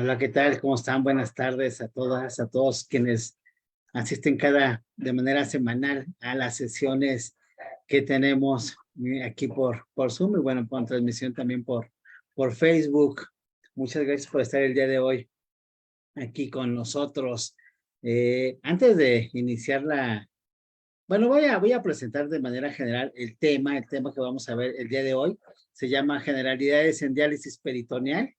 Hola, ¿qué tal? ¿Cómo están? Buenas tardes a todas, a todos quienes asisten de manera semanal a las sesiones que tenemos aquí por Zoom y bueno, por transmisión también por Facebook. Muchas gracias por estar el día de hoy aquí con nosotros. Antes de iniciar bueno, voy a presentar de manera general el tema que vamos a ver el día de hoy. Se llama Generalidades en Diálisis Peritoneal.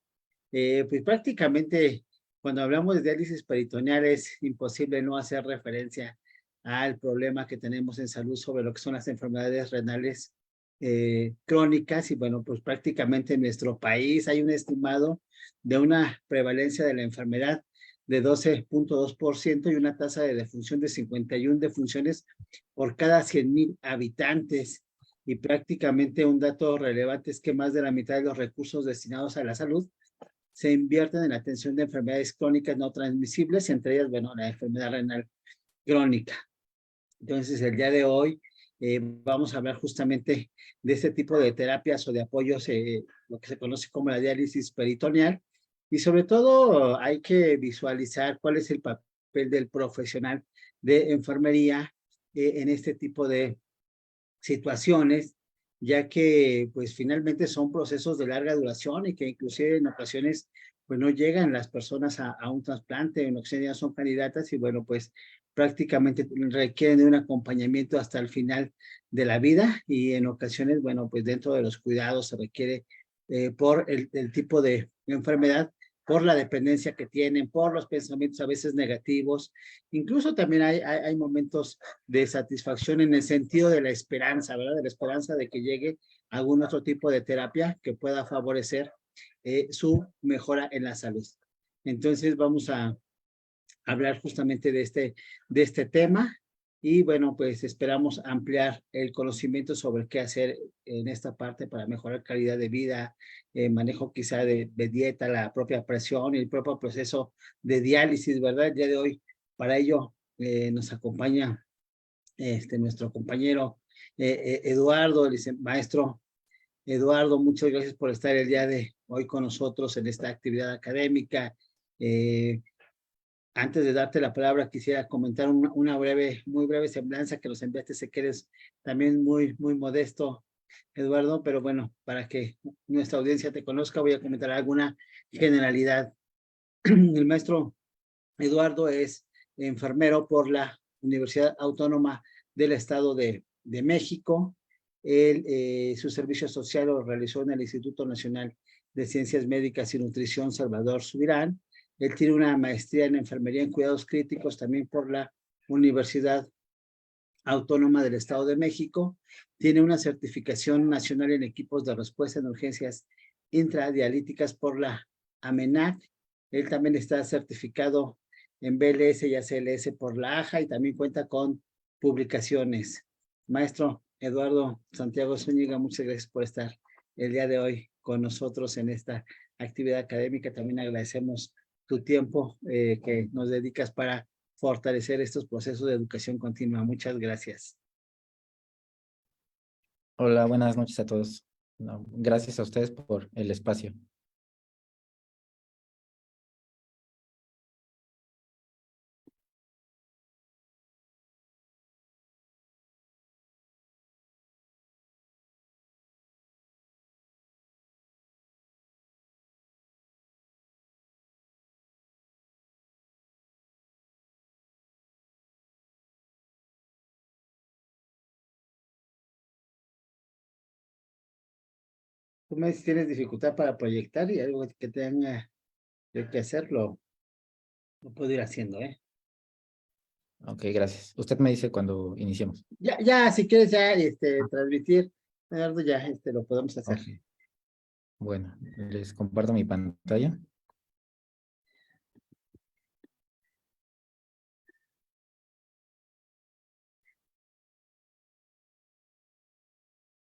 Pues prácticamente cuando hablamos de diálisis peritoneal es imposible no hacer referencia al problema que tenemos en salud sobre lo que son las enfermedades renales crónicas y bueno, pues prácticamente en nuestro país hay un estimado de una prevalencia de la enfermedad de 12.2% y una tasa de defunción de 51 defunciones por cada 100,000 habitantes. Y prácticamente un dato relevante es que más de la mitad de los recursos destinados a la salud se invierten en la atención de enfermedades crónicas no transmisibles, entre ellas, bueno, la enfermedad renal crónica. Entonces, el día de hoy vamos a hablar justamente de este tipo de terapias o de apoyos, lo que se conoce como la diálisis peritoneal, y sobre todo hay que visualizar cuál es el papel del profesional de enfermería en este tipo de situaciones, ya que pues finalmente son procesos de larga duración y que inclusive en ocasiones pues no llegan las personas a un trasplante, en ocasiones ya son candidatas y bueno pues prácticamente requieren de un acompañamiento hasta el final de la vida y en ocasiones bueno pues dentro de los cuidados se requiere por el tipo de enfermedad, por la dependencia que tienen, por los pensamientos a veces negativos, incluso también hay momentos de satisfacción en el sentido de la esperanza, ¿verdad? De la esperanza de que llegue algún otro tipo de terapia que pueda favorecer su mejora en la salud. Entonces vamos a hablar justamente de este tema y bueno, pues esperamos ampliar el conocimiento sobre qué hacer en esta parte para mejorar calidad de vida, manejo quizá de dieta, la propia presión y el propio proceso de diálisis, ¿verdad? El día de hoy, para ello nos acompaña nuestro compañero Eduardo, el maestro Eduardo, muchas gracias por estar el día de hoy con nosotros en esta actividad académica. Eh, Antes de darte la palabra, quisiera comentar una muy breve semblanza que nos enviaste, sé que eres también muy modesto, Eduardo, pero bueno, para que nuestra audiencia te conozca, voy a comentar alguna generalidad. El maestro Eduardo es enfermero por la Universidad Autónoma del Estado de México. Él, su servicio social lo realizó en el Instituto Nacional de Ciencias Médicas y Nutrición Salvador Subirán. Él tiene una maestría en enfermería en cuidados críticos también por la Universidad Autónoma del Estado de México. Tiene una certificación nacional en equipos de respuesta en urgencias intradialíticas por la AMENAC. Él también está certificado en BLS y ACLS por la AJA y también cuenta con publicaciones. Maestro Eduardo Santiago Zúñiga, muchas gracias por estar el día de hoy con nosotros en esta actividad académica. También agradecemos tu tiempo que nos dedicas para fortalecer estos procesos de educación continua. Muchas gracias. Hola, buenas noches a todos. No, gracias a ustedes por el espacio. Tú me dices, tienes dificultad para proyectar y algo que tenga yo que hacerlo, lo puedo ir haciendo, ¿eh? Ok, gracias. Usted me dice cuando iniciemos. Ya, si quieres ya transmitir, Eduardo, ya lo podemos hacer. Ok, bueno, les comparto mi pantalla.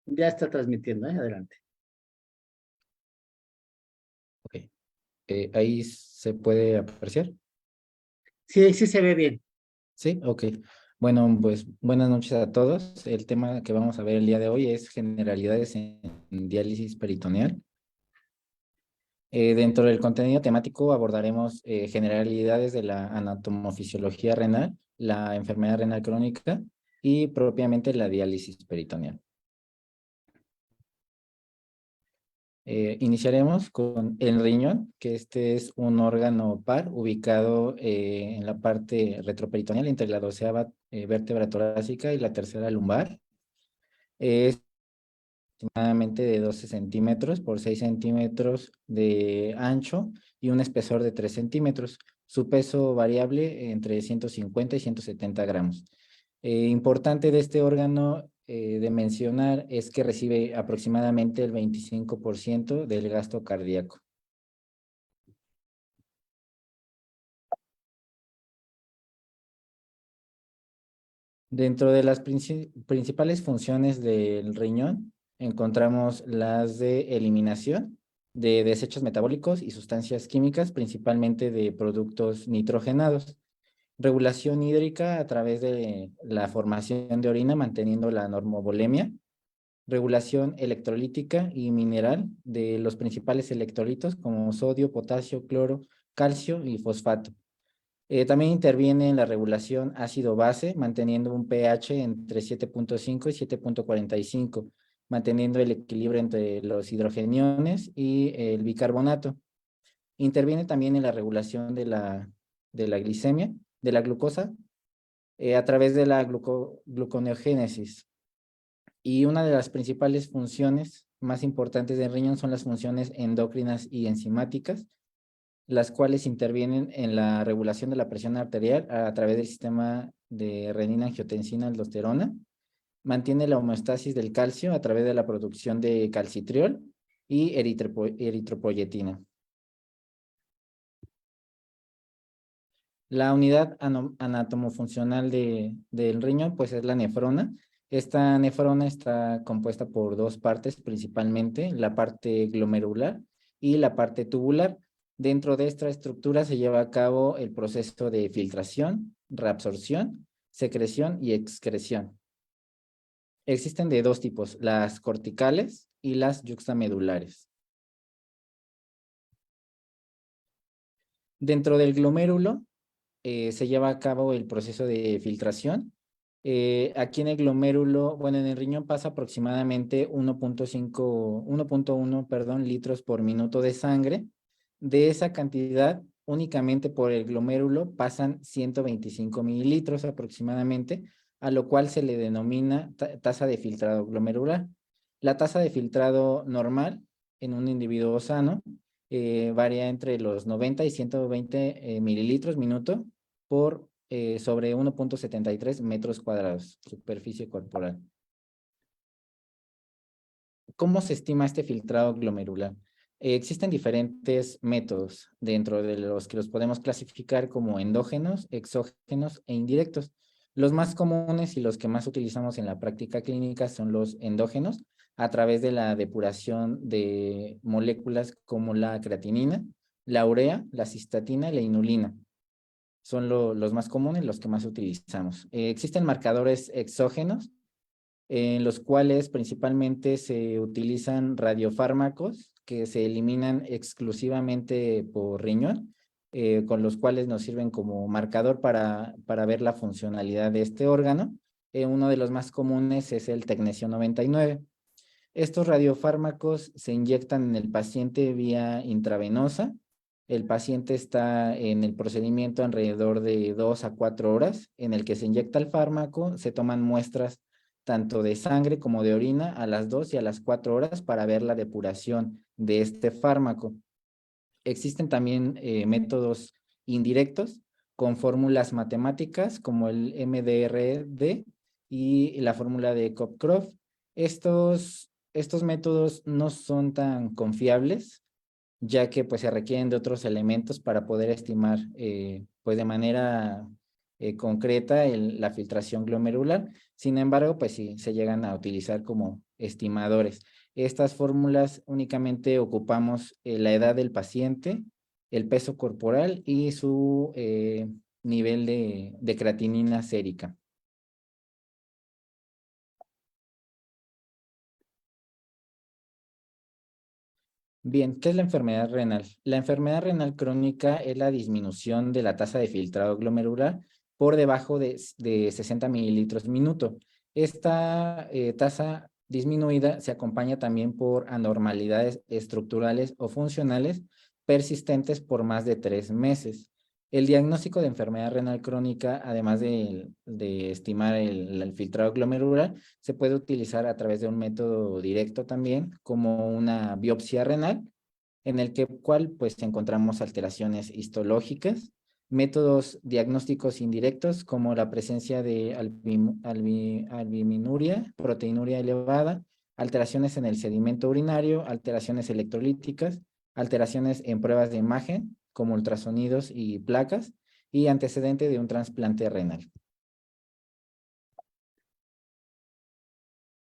Ya está transmitiendo, ¿eh? Adelante. Ok, ahí se puede apreciar. Sí, sí se ve bien. Sí, ok. Bueno, pues buenas noches a todos. El tema que vamos a ver el día de hoy es generalidades en diálisis peritoneal. Dentro del contenido temático abordaremos generalidades de la anatomofisiología renal, la enfermedad renal crónica y propiamente la diálisis peritoneal. Iniciaremos con el riñón, que este es un órgano par ubicado en la parte retroperitoneal entre la 12ª vértebra torácica y la 3ª lumbar. Es aproximadamente de 12 centímetros por 6 centímetros de ancho y un espesor de 3 centímetros. Su peso variable entre 150 y 170 gramos. Importante de este órgano de mencionar es que recibe aproximadamente el 25% del gasto cardíaco. Dentro de las principales funciones del riñón, encontramos las de eliminación de desechos metabólicos y sustancias químicas, principalmente de productos nitrogenados. Regulación hídrica a través de la formación de orina, manteniendo la normovolemia. Regulación electrolítica y mineral de los principales electrolitos como sodio, potasio, cloro, calcio y fosfato. También interviene en la regulación ácido-base, manteniendo un pH entre 7.5 y 7.45, manteniendo el equilibrio entre los hidrogeniones y el bicarbonato. Interviene también en la regulación de la glicemia, de la glucosa, a través de la gluconeogénesis. Y una de las principales funciones más importantes del riñón son las funciones endocrinas y enzimáticas, las cuales intervienen en la regulación de la presión arterial a través del sistema de renina-angiotensina-aldosterona, mantiene la homeostasis del calcio a través de la producción de calcitriol y eritropoyetina. La unidad anatomofuncional del riñón, pues es la nefrona. Esta nefrona está compuesta por dos partes principalmente, la parte glomerular y la parte tubular. Dentro de esta estructura se lleva a cabo el proceso de filtración, reabsorción, secreción y excreción. Existen de dos tipos, las corticales y las yuxtamedulares. Dentro del glomérulo se lleva a cabo el proceso de filtración. Aquí en el glomérulo, bueno, en el riñón pasa aproximadamente 1.1, perdón, litros por minuto de sangre. De esa cantidad, únicamente por el glomérulo pasan 125 mililitros aproximadamente, a lo cual se le denomina tasa de filtrado glomerular. La tasa de filtrado normal en un individuo sano varía entre los 90 y 120 mililitros minuto por sobre 1.73 metros cuadrados, superficie corporal. ¿Cómo se estima este filtrado glomerular? Existen diferentes métodos dentro de los que los podemos clasificar como endógenos, exógenos e indirectos. Los más comunes y los que más utilizamos en la práctica clínica son los endógenos, a través de la depuración de moléculas como la creatinina, la urea, la cistatina y la inulina. Son los más comunes, los que más utilizamos. Existen marcadores exógenos, en los cuales principalmente se utilizan radiofármacos que se eliminan exclusivamente por riñón, con los cuales nos sirven como marcador para ver la funcionalidad de este órgano. Uno de los más comunes es el tecnesio 99. Estos radiofármacos se inyectan en el paciente vía intravenosa. El paciente está en el procedimiento alrededor de 2 a 4 horas en el que se inyecta el fármaco, se toman muestras tanto de sangre como de orina a las 2 y a las 4 horas para ver la depuración de este fármaco. Existen también métodos indirectos con fórmulas matemáticas como el MDRD y la fórmula de Cobb-Croft. Estos métodos no son tan confiables, ya que pues se requieren de otros elementos para poder estimar pues de manera concreta la filtración glomerular. Sin embargo, pues sí, se llegan a utilizar como estimadores. Estas fórmulas únicamente ocupamos la edad del paciente, el peso corporal y su nivel de creatinina sérica. Bien, ¿qué es la enfermedad renal? La enfermedad renal crónica es la disminución de la tasa de filtrado glomerular por debajo de 60 mililitros minuto. Esta tasa disminuida se acompaña también por anormalidades estructurales o funcionales persistentes por más de 3 meses. El diagnóstico de enfermedad renal crónica, además de estimar el filtrado glomerular, se puede utilizar a través de un método directo también, como una biopsia renal, en el cual pues encontramos alteraciones histológicas, métodos diagnósticos indirectos como la presencia de albiminuria, proteinuria elevada, alteraciones en el sedimento urinario, alteraciones electrolíticas, alteraciones en pruebas de imagen como ultrasonidos y placas, y antecedente de un trasplante renal.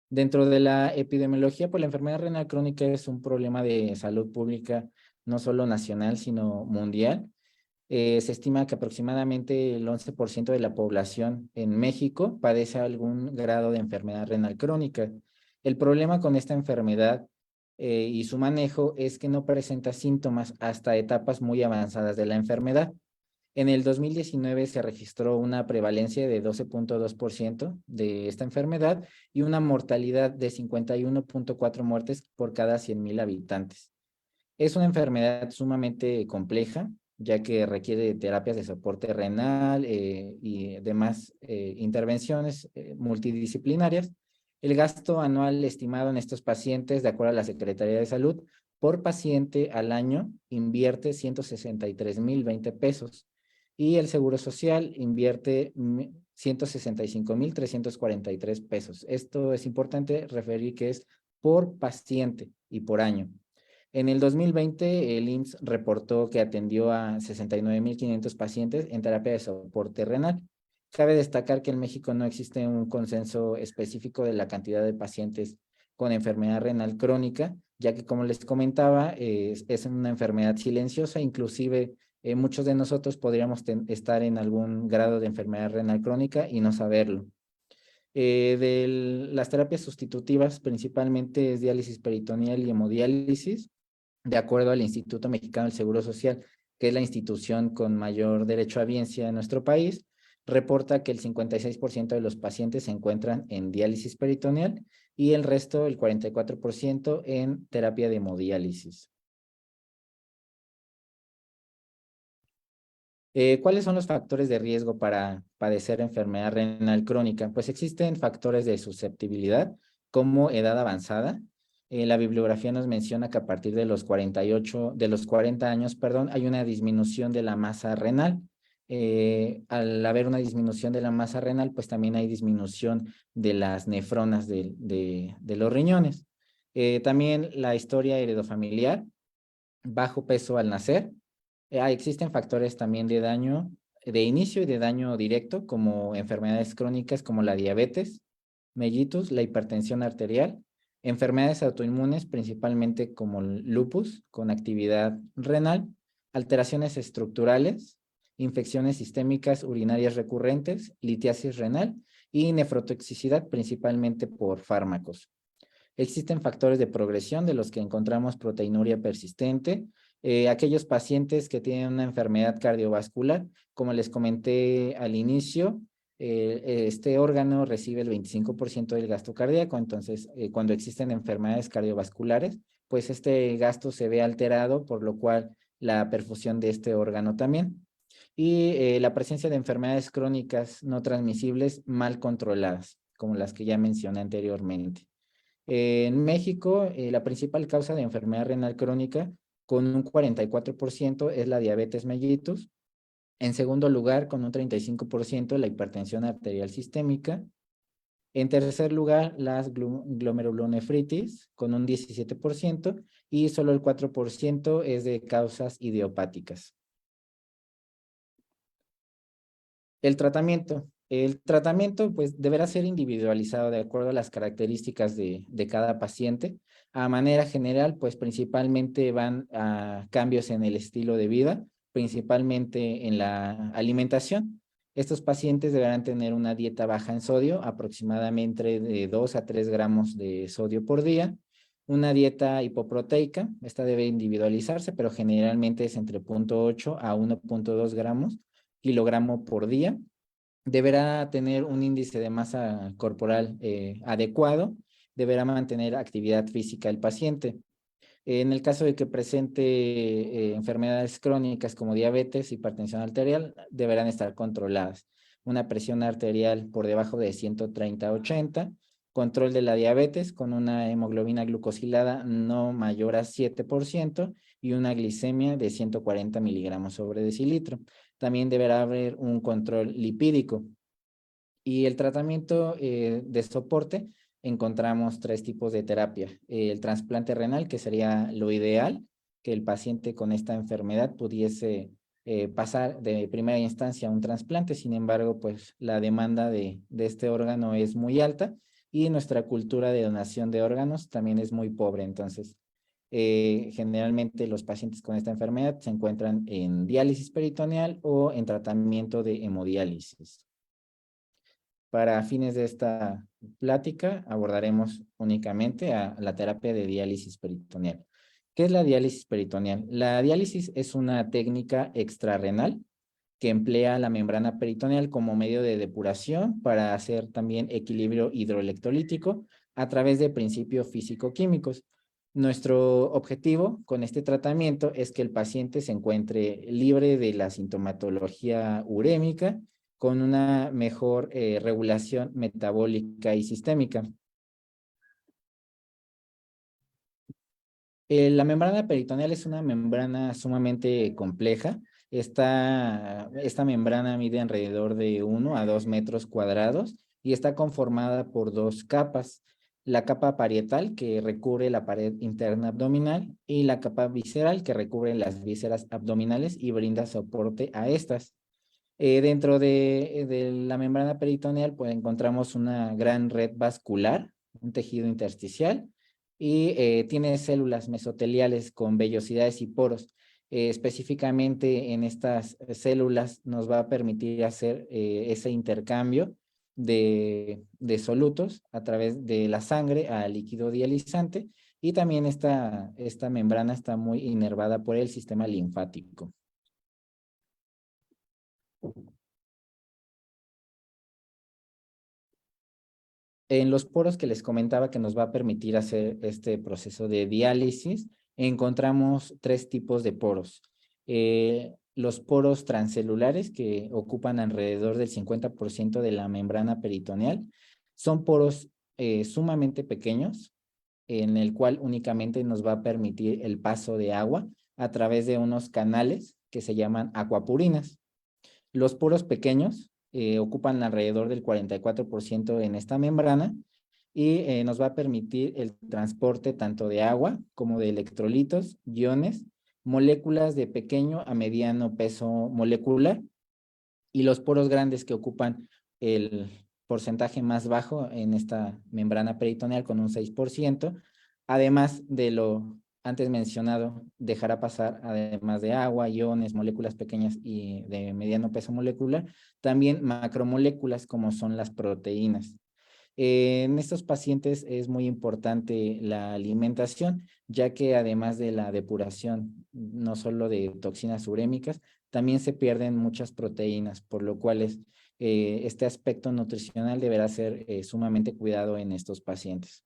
Dentro de la epidemiología, pues la enfermedad renal crónica es un problema de salud pública no solo nacional, sino mundial. Se estima que aproximadamente el 11% de la población en México padece algún grado de enfermedad renal crónica. El problema con esta enfermedad y su manejo es que no presenta síntomas hasta etapas muy avanzadas de la enfermedad. En el 2019 se registró una prevalencia de 12.2% de esta enfermedad y una mortalidad de 51.4 muertes por cada 100,000 habitantes. Es una enfermedad sumamente compleja, ya que requiere terapias de soporte renal y demás intervenciones multidisciplinarias. El gasto anual estimado en estos pacientes, de acuerdo a la Secretaría de Salud, por paciente al año invierte 163,020 pesos y el Seguro Social invierte 165,343 pesos. Esto es importante referir que es por paciente y por año. En el 2020, el IMSS reportó que atendió a 69,500 pacientes en terapia de soporte renal. Cabe destacar que en México no existe un consenso específico de la cantidad de pacientes con enfermedad renal crónica, ya que, como les comentaba, es una enfermedad silenciosa. Inclusive muchos de nosotros podríamos estar en algún grado de enfermedad renal crónica y no saberlo. De las terapias sustitutivas, principalmente es diálisis peritoneal y hemodiálisis, de acuerdo al Instituto Mexicano del Seguro Social, que es la institución con mayor derecho a audiencia en nuestro país, reporta que el 56% de los pacientes se encuentran en diálisis peritoneal y el resto, el 44%, en terapia de hemodiálisis. ¿Cuáles son los factores de riesgo para padecer enfermedad renal crónica? Pues existen factores de susceptibilidad como edad avanzada. La bibliografía nos menciona que a partir de los 40 años, perdón, hay una disminución de la masa renal. Al haber una disminución de la masa renal, pues también hay disminución de las nefronas de los riñones. También la historia heredofamiliar, bajo peso al nacer. Existen factores también de daño, de inicio y de daño directo, como enfermedades crónicas como la diabetes, mellitus, la hipertensión arterial, enfermedades autoinmunes, principalmente como el lupus, con actividad renal, alteraciones estructurales, infecciones sistémicas urinarias recurrentes, litiasis renal y nefrotoxicidad, principalmente por fármacos. Existen factores de progresión de los que encontramos proteinuria persistente, aquellos pacientes que tienen una enfermedad cardiovascular, como les comenté al inicio, este órgano recibe el 25% del gasto cardíaco. Entonces, cuando existen enfermedades cardiovasculares, pues este gasto se ve alterado, por lo cual la perfusión de este órgano también. Y la presencia de enfermedades crónicas no transmisibles mal controladas, como las que ya mencioné anteriormente. En México, la principal causa de enfermedad renal crónica, con un 44%, es la diabetes mellitus. En segundo lugar, con un 35%, la hipertensión arterial sistémica. En tercer lugar, las glomerulonefritis, con un 17%, y solo el 4% es de causas idiopáticas. El tratamiento pues deberá ser individualizado de acuerdo a las características de cada paciente. A manera general, pues principalmente van a cambios en el estilo de vida, principalmente en la alimentación. Estos pacientes deberán tener una dieta baja en sodio, aproximadamente de 2 a 3 gramos de sodio por día. Una dieta hipoproteica, esta debe individualizarse, pero generalmente es entre 0,8 a 1,2 gramos kilogramo por día. Deberá tener un índice de masa corporal adecuado, deberá mantener actividad física el paciente. En el caso de que presente enfermedades crónicas como diabetes, hipertensión arterial, deberán estar controladas. Una presión arterial por debajo de 130/80, control de la diabetes con una hemoglobina glucosilada no mayor a 7% y una glicemia de 140 miligramos sobre decilitro. También deberá haber un control lipídico. Y el tratamiento de soporte, encontramos 3 tipos de terapia. El trasplante renal, que sería lo ideal, que el paciente con esta enfermedad pudiese pasar de primera instancia a un trasplante. Sin embargo, pues la demanda de este órgano es muy alta y nuestra cultura de donación de órganos también es muy pobre. Entonces, generalmente los pacientes con esta enfermedad se encuentran en diálisis peritoneal o en tratamiento de hemodiálisis. Para fines de esta plática abordaremos únicamente a la terapia de diálisis peritoneal. ¿Qué es la diálisis peritoneal? La diálisis es una técnica extrarrenal que emplea la membrana peritoneal como medio de depuración para hacer también equilibrio hidroelectrolítico a través de principios físico-químicos. Nuestro objetivo con este tratamiento es que el paciente se encuentre libre de la sintomatología urémica con una mejor regulación metabólica y sistémica. La membrana peritoneal es una membrana sumamente compleja. Esta membrana mide alrededor de 1 a 2 metros cuadrados y está conformada por 2 capas. La capa parietal, que recubre la pared interna abdominal, y la capa visceral, que recubre las vísceras abdominales y brinda soporte a estas. Dentro de la membrana peritoneal, pues encontramos una gran red vascular, un tejido intersticial, y tiene células mesoteliales con vellosidades y poros. Específicamente en estas células nos va a permitir hacer ese intercambio de solutos a través de la sangre al líquido dializante, y también esta membrana está muy inervada por el sistema linfático. En los poros que les comentaba que nos va a permitir hacer este proceso de diálisis, encontramos 3 tipos de poros. Los poros transcelulares, que ocupan alrededor del 50% de la membrana peritoneal, son poros sumamente pequeños, en el cual únicamente nos va a permitir el paso de agua a través de unos canales que se llaman acuapurinas. Los poros pequeños ocupan alrededor del 44% en esta membrana y nos va a permitir el transporte tanto de agua como de electrolitos, iones, moléculas de pequeño a mediano peso molecular, y los poros grandes, que ocupan el porcentaje más bajo en esta membrana peritoneal con un 6%, además de lo antes mencionado, dejará pasar, además de agua, iones, moléculas pequeñas y de mediano peso molecular, también macromoléculas como son las proteínas. En estos pacientes es muy importante la alimentación, ya que además de la depuración, no solo de toxinas urémicas, también se pierden muchas proteínas, por lo cual este aspecto nutricional deberá ser sumamente cuidado en estos pacientes.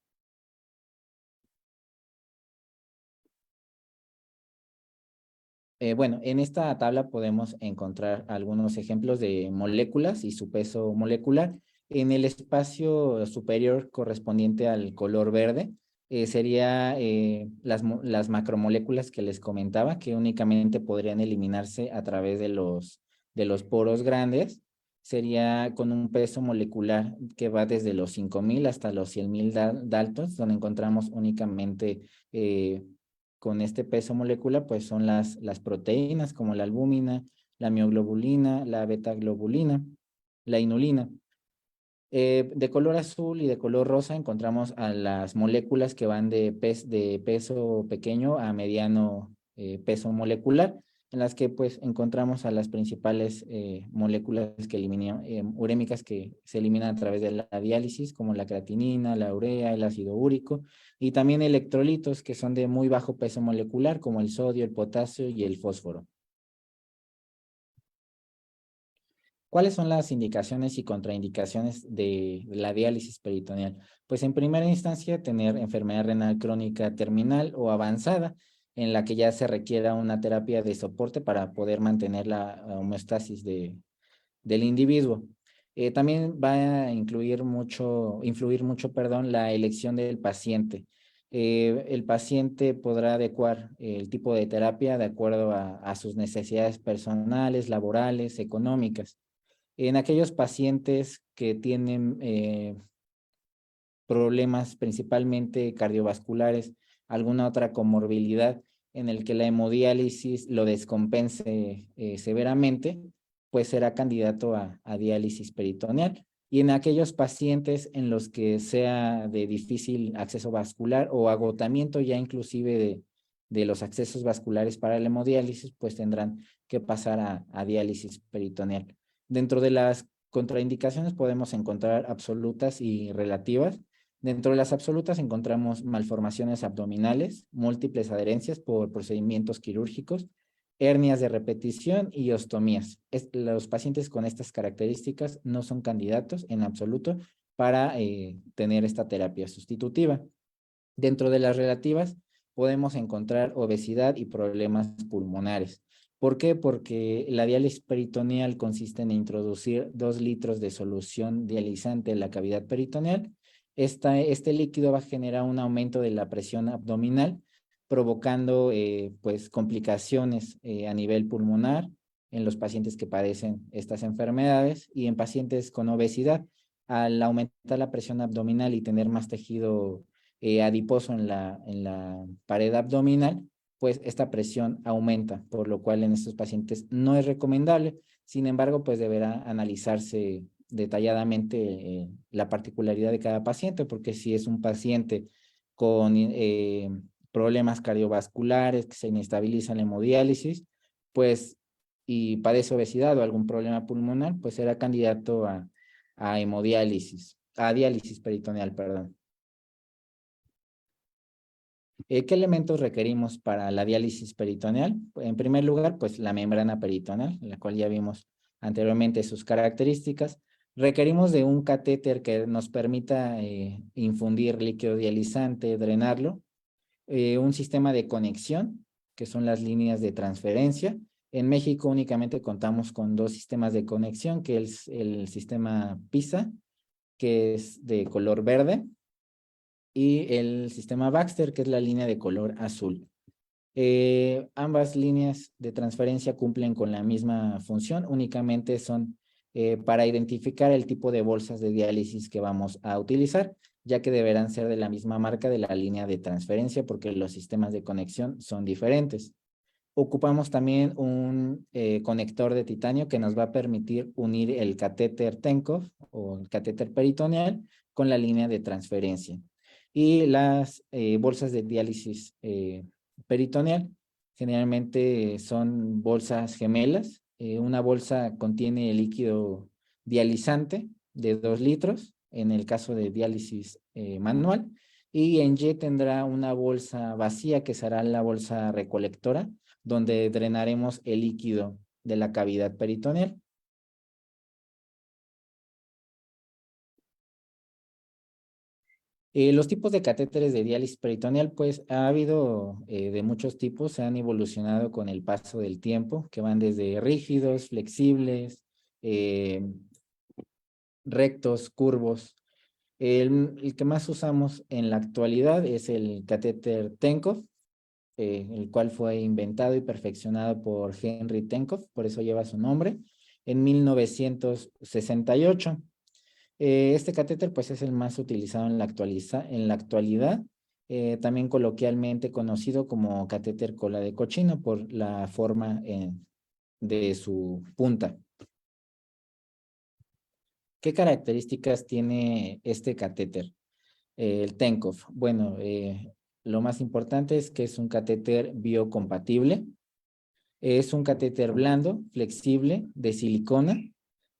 Bueno, en esta tabla podemos encontrar algunos ejemplos de moléculas y su peso molecular. En el espacio superior correspondiente al color verde, sería las macromoléculas que les comentaba, que únicamente podrían eliminarse a través de los poros grandes. Sería con un peso molecular que va desde los 5,000 hasta los 100,000 daltons, donde encontramos únicamente con este peso molecular, pues son las proteínas como la albúmina, la mioglobulina, la betaglobulina, la inulina. De color azul y de color rosa encontramos a las moléculas que van de peso pequeño a mediano peso molecular. en las que pues encontramos a las principales moléculas que urémicas que se eliminan a través de la diálisis, como la creatinina, la urea, el ácido úrico, y también electrolitos que son de muy bajo peso molecular, como el sodio, el potasio y el fósforo. ¿Cuáles son las indicaciones y contraindicaciones de la diálisis peritoneal? Pues en primera instancia, tener enfermedad renal crónica terminal o avanzada, en la que ya se requiera una terapia de soporte para poder mantener la homeostasis del individuo. También va a influir mucho, la elección del paciente. El paciente podrá adecuar el tipo de terapia de acuerdo a sus necesidades personales, laborales, económicas. En aquellos pacientes que tienen problemas principalmente cardiovasculares, alguna otra comorbilidad en el que la hemodiálisis lo descompense severamente, pues será candidato a diálisis peritoneal. Y en aquellos pacientes en los que sea de difícil acceso vascular o agotamiento ya inclusive de los accesos vasculares para la hemodiálisis, pues tendrán que pasar a diálisis peritoneal. Dentro de las contraindicaciones podemos encontrar absolutas y relativas. Dentro de las absolutas encontramos malformaciones abdominales, múltiples adherencias por procedimientos quirúrgicos, hernias de repetición y ostomías. Los pacientes con estas características no son candidatos en absoluto para tener esta terapia sustitutiva. Dentro de las relativas podemos encontrar obesidad y problemas pulmonares. ¿Por qué? Porque la diálisis peritoneal consiste en introducir 2 litros de solución dializante en la cavidad peritoneal. Este líquido va a generar un aumento de la presión abdominal, provocando pues complicaciones a nivel pulmonar en los pacientes que padecen estas enfermedades y en pacientes con obesidad. Al aumentar la presión abdominal y tener más tejido adiposo en la pared abdominal, pues esta presión aumenta, por lo cual en estos pacientes no es recomendable. Sin embargo, pues deberá analizarse detalladamente la particularidad de cada paciente, porque si es un paciente con problemas cardiovasculares que se inestabilizan en la hemodiálisis, pues y padece obesidad o algún problema pulmonar, pues será candidato a hemodiálisis, a diálisis peritoneal, perdón. ¿Qué elementos requerimos para la diálisis peritoneal? En primer lugar, pues la membrana peritoneal, la cual ya vimos anteriormente sus características. Requerimos de un catéter que nos permita infundir líquido dializante, drenarlo. Un sistema de conexión, que son las líneas de transferencia. En México únicamente contamos con 2 sistemas de conexión, que es el sistema PISA, que es de color verde, y el sistema Baxter, que es la línea de color azul. Ambas líneas de transferencia cumplen con la misma función, únicamente son para identificar el tipo de bolsas de diálisis que vamos a utilizar, ya que deberán ser de la misma marca de la línea de transferencia porque los sistemas de conexión son diferentes. Ocupamos también un conector de titanio que nos va a permitir unir el catéter Tenkov o el catéter peritoneal con la línea de transferencia. Y las bolsas de diálisis peritoneal generalmente son bolsas gemelas. Una bolsa contiene el líquido dializante de 2 litros en el caso de diálisis manual, y en Y tendrá una bolsa vacía que será la bolsa recolectora, donde drenaremos el líquido de la cavidad peritoneal. Los tipos de catéteres de diálisis peritoneal, pues ha habido de muchos tipos, se han evolucionado con el paso del tiempo, que van desde rígidos, flexibles, rectos, curvos. El que más usamos en la actualidad es el catéter Tenkov, el cual fue inventado y perfeccionado por Henry Tenkov, por eso lleva su nombre, en 1968. Este catéter pues es el más utilizado en la actualidad, también coloquialmente conocido como catéter cola de cochino por la forma de su punta. ¿Qué características tiene este catéter? El Tenkov. Bueno, lo más importante es que es un catéter biocompatible. Es un catéter blando, flexible, de silicona.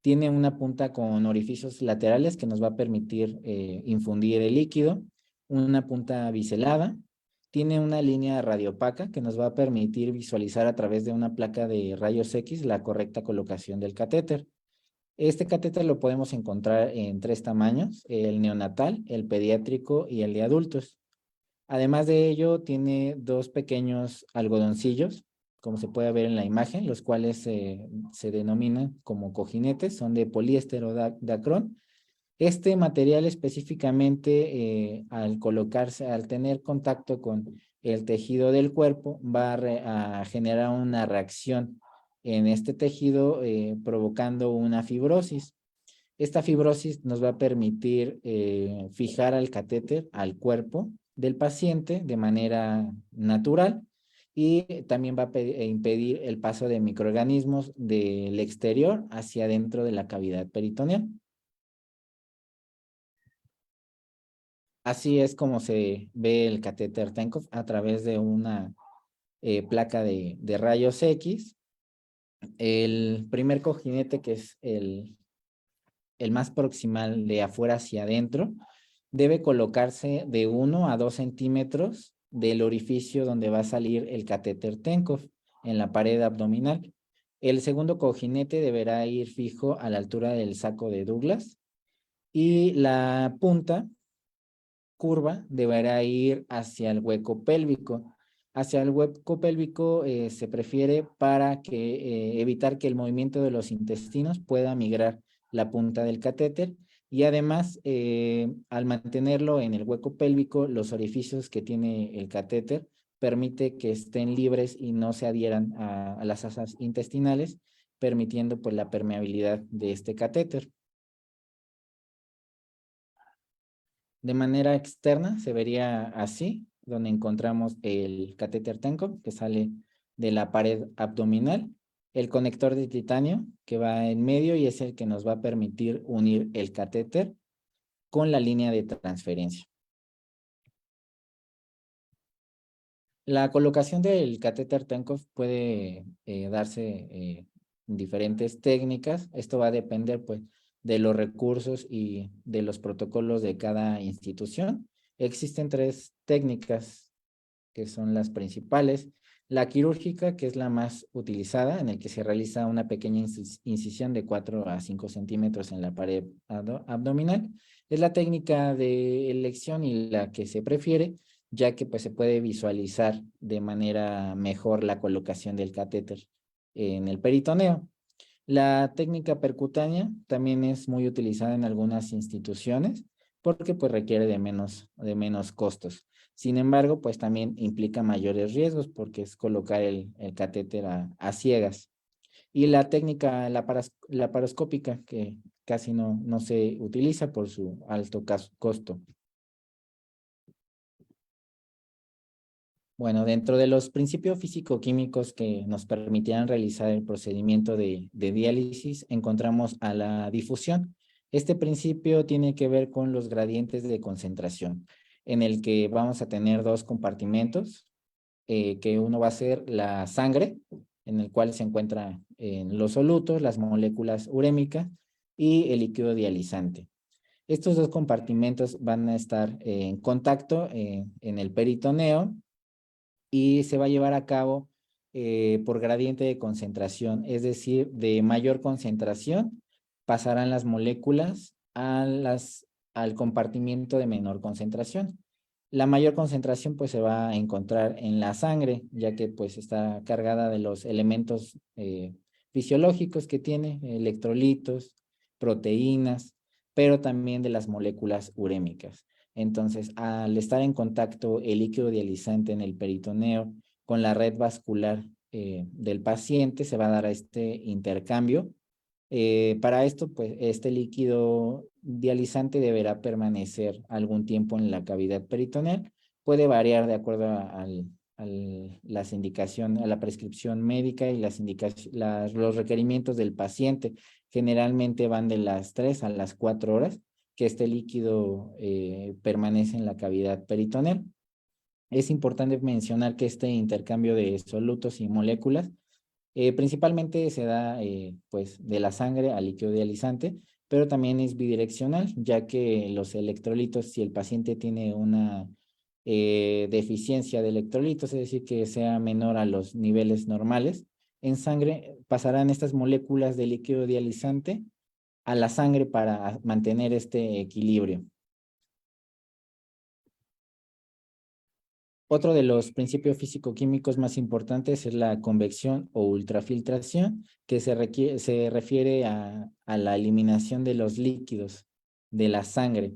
Tiene una punta con orificios laterales que nos va a permitir infundir el líquido, una punta biselada. Tiene una línea radiopaca que nos va a permitir visualizar a través de una placa de rayos X la correcta colocación del catéter. Este catéter lo podemos encontrar en 3 tamaños: el neonatal, el pediátrico y el de adultos. Además de ello, tiene 2 pequeños algodoncillos, como se puede ver en la imagen, los cuales se denominan como cojinetes, son de poliéster o dacrón. Este material específicamente, al colocarse, al tener contacto con el tejido del cuerpo, va a generar una reacción en este tejido, provocando una fibrosis. Esta fibrosis nos va a permitir fijar al catéter al cuerpo del paciente de manera natural, y también va a impedir el paso de microorganismos del exterior hacia adentro de la cavidad peritoneal. Así es como se ve el catéter Tenkov a través de una placa de rayos X. El primer cojinete, que es el más proximal de afuera hacia adentro, debe colocarse de 1 a 2 centímetros del orificio donde va a salir el catéter Tenkov, en la pared abdominal. El segundo cojinete deberá ir fijo a la altura del saco de Douglas, y la punta curva deberá ir hacia el hueco pélvico. Hacia el hueco pélvico se prefiere para evitar que el movimiento de los intestinos pueda migrar la punta del catéter, y además, al mantenerlo en el hueco pélvico, los orificios que tiene el catéter permite que estén libres y no se adhieran a las asas intestinales, permitiendo pues la permeabilidad de este catéter. De manera externa se vería así, donde encontramos el catéter Tenkov que sale de la pared abdominal, el conector de titanio que va en medio y es el que nos va a permitir unir el catéter con la línea de transferencia. La colocación del catéter Tenkov puede darse en diferentes técnicas. Esto va a depender pues de los recursos y de los protocolos de cada institución. Existen 3 técnicas que son las principales. La quirúrgica, que es la más utilizada, en el que se realiza una pequeña incisión de 4 a 5 centímetros en la pared abdominal. Es la técnica de elección y la que se prefiere, ya que pues se puede visualizar de manera mejor la colocación del catéter en el peritoneo. La técnica percutánea también es muy utilizada en algunas instituciones porque pues requiere de menos costos. Sin embargo, pues también implica mayores riesgos porque es colocar el catéter a ciegas. Y la técnica laparoscópica, que casi no se utiliza por su alto costo. Bueno, dentro de los principios físico-químicos que nos permitirán realizar el procedimiento de diálisis, encontramos a la difusión. Este principio tiene que ver con los gradientes de concentración, en el que vamos a tener 2 compartimentos, que uno va a ser la sangre, en el cual se encuentran los solutos, las moléculas urémicas y el líquido dializante. Estos 2 compartimentos van a estar en contacto en el peritoneo, y se va a llevar a cabo por gradiente de concentración, es decir, de mayor concentración pasarán las moléculas al compartimiento de menor concentración. La mayor concentración pues se va a encontrar en la sangre, ya que pues está cargada de los elementos fisiológicos que tiene, electrolitos, proteínas, pero también de las moléculas urémicas. Entonces, al estar en contacto el líquido dializante en el peritoneo con la red vascular del paciente, se va a dar este intercambio. Para esto, pues, este líquido dializante deberá permanecer algún tiempo en la cavidad peritoneal. Puede variar de acuerdo a las indicaciones, a la prescripción médica y los requerimientos del paciente. Generalmente van de las 3 a las 4 horas que este líquido permanece en la cavidad peritoneal. Es importante mencionar que este intercambio de solutos y moléculas Principalmente se da pues de la sangre al líquido dializante, pero también es bidireccional, ya que los electrolitos, si el paciente tiene una deficiencia de electrolitos, es decir, que sea menor a los niveles normales, en sangre pasarán estas moléculas de líquido dializante a la sangre para mantener este equilibrio. Otro de los principios físico-químicos más importantes es la convección o ultrafiltración, que se refiere a la eliminación de los líquidos de la sangre.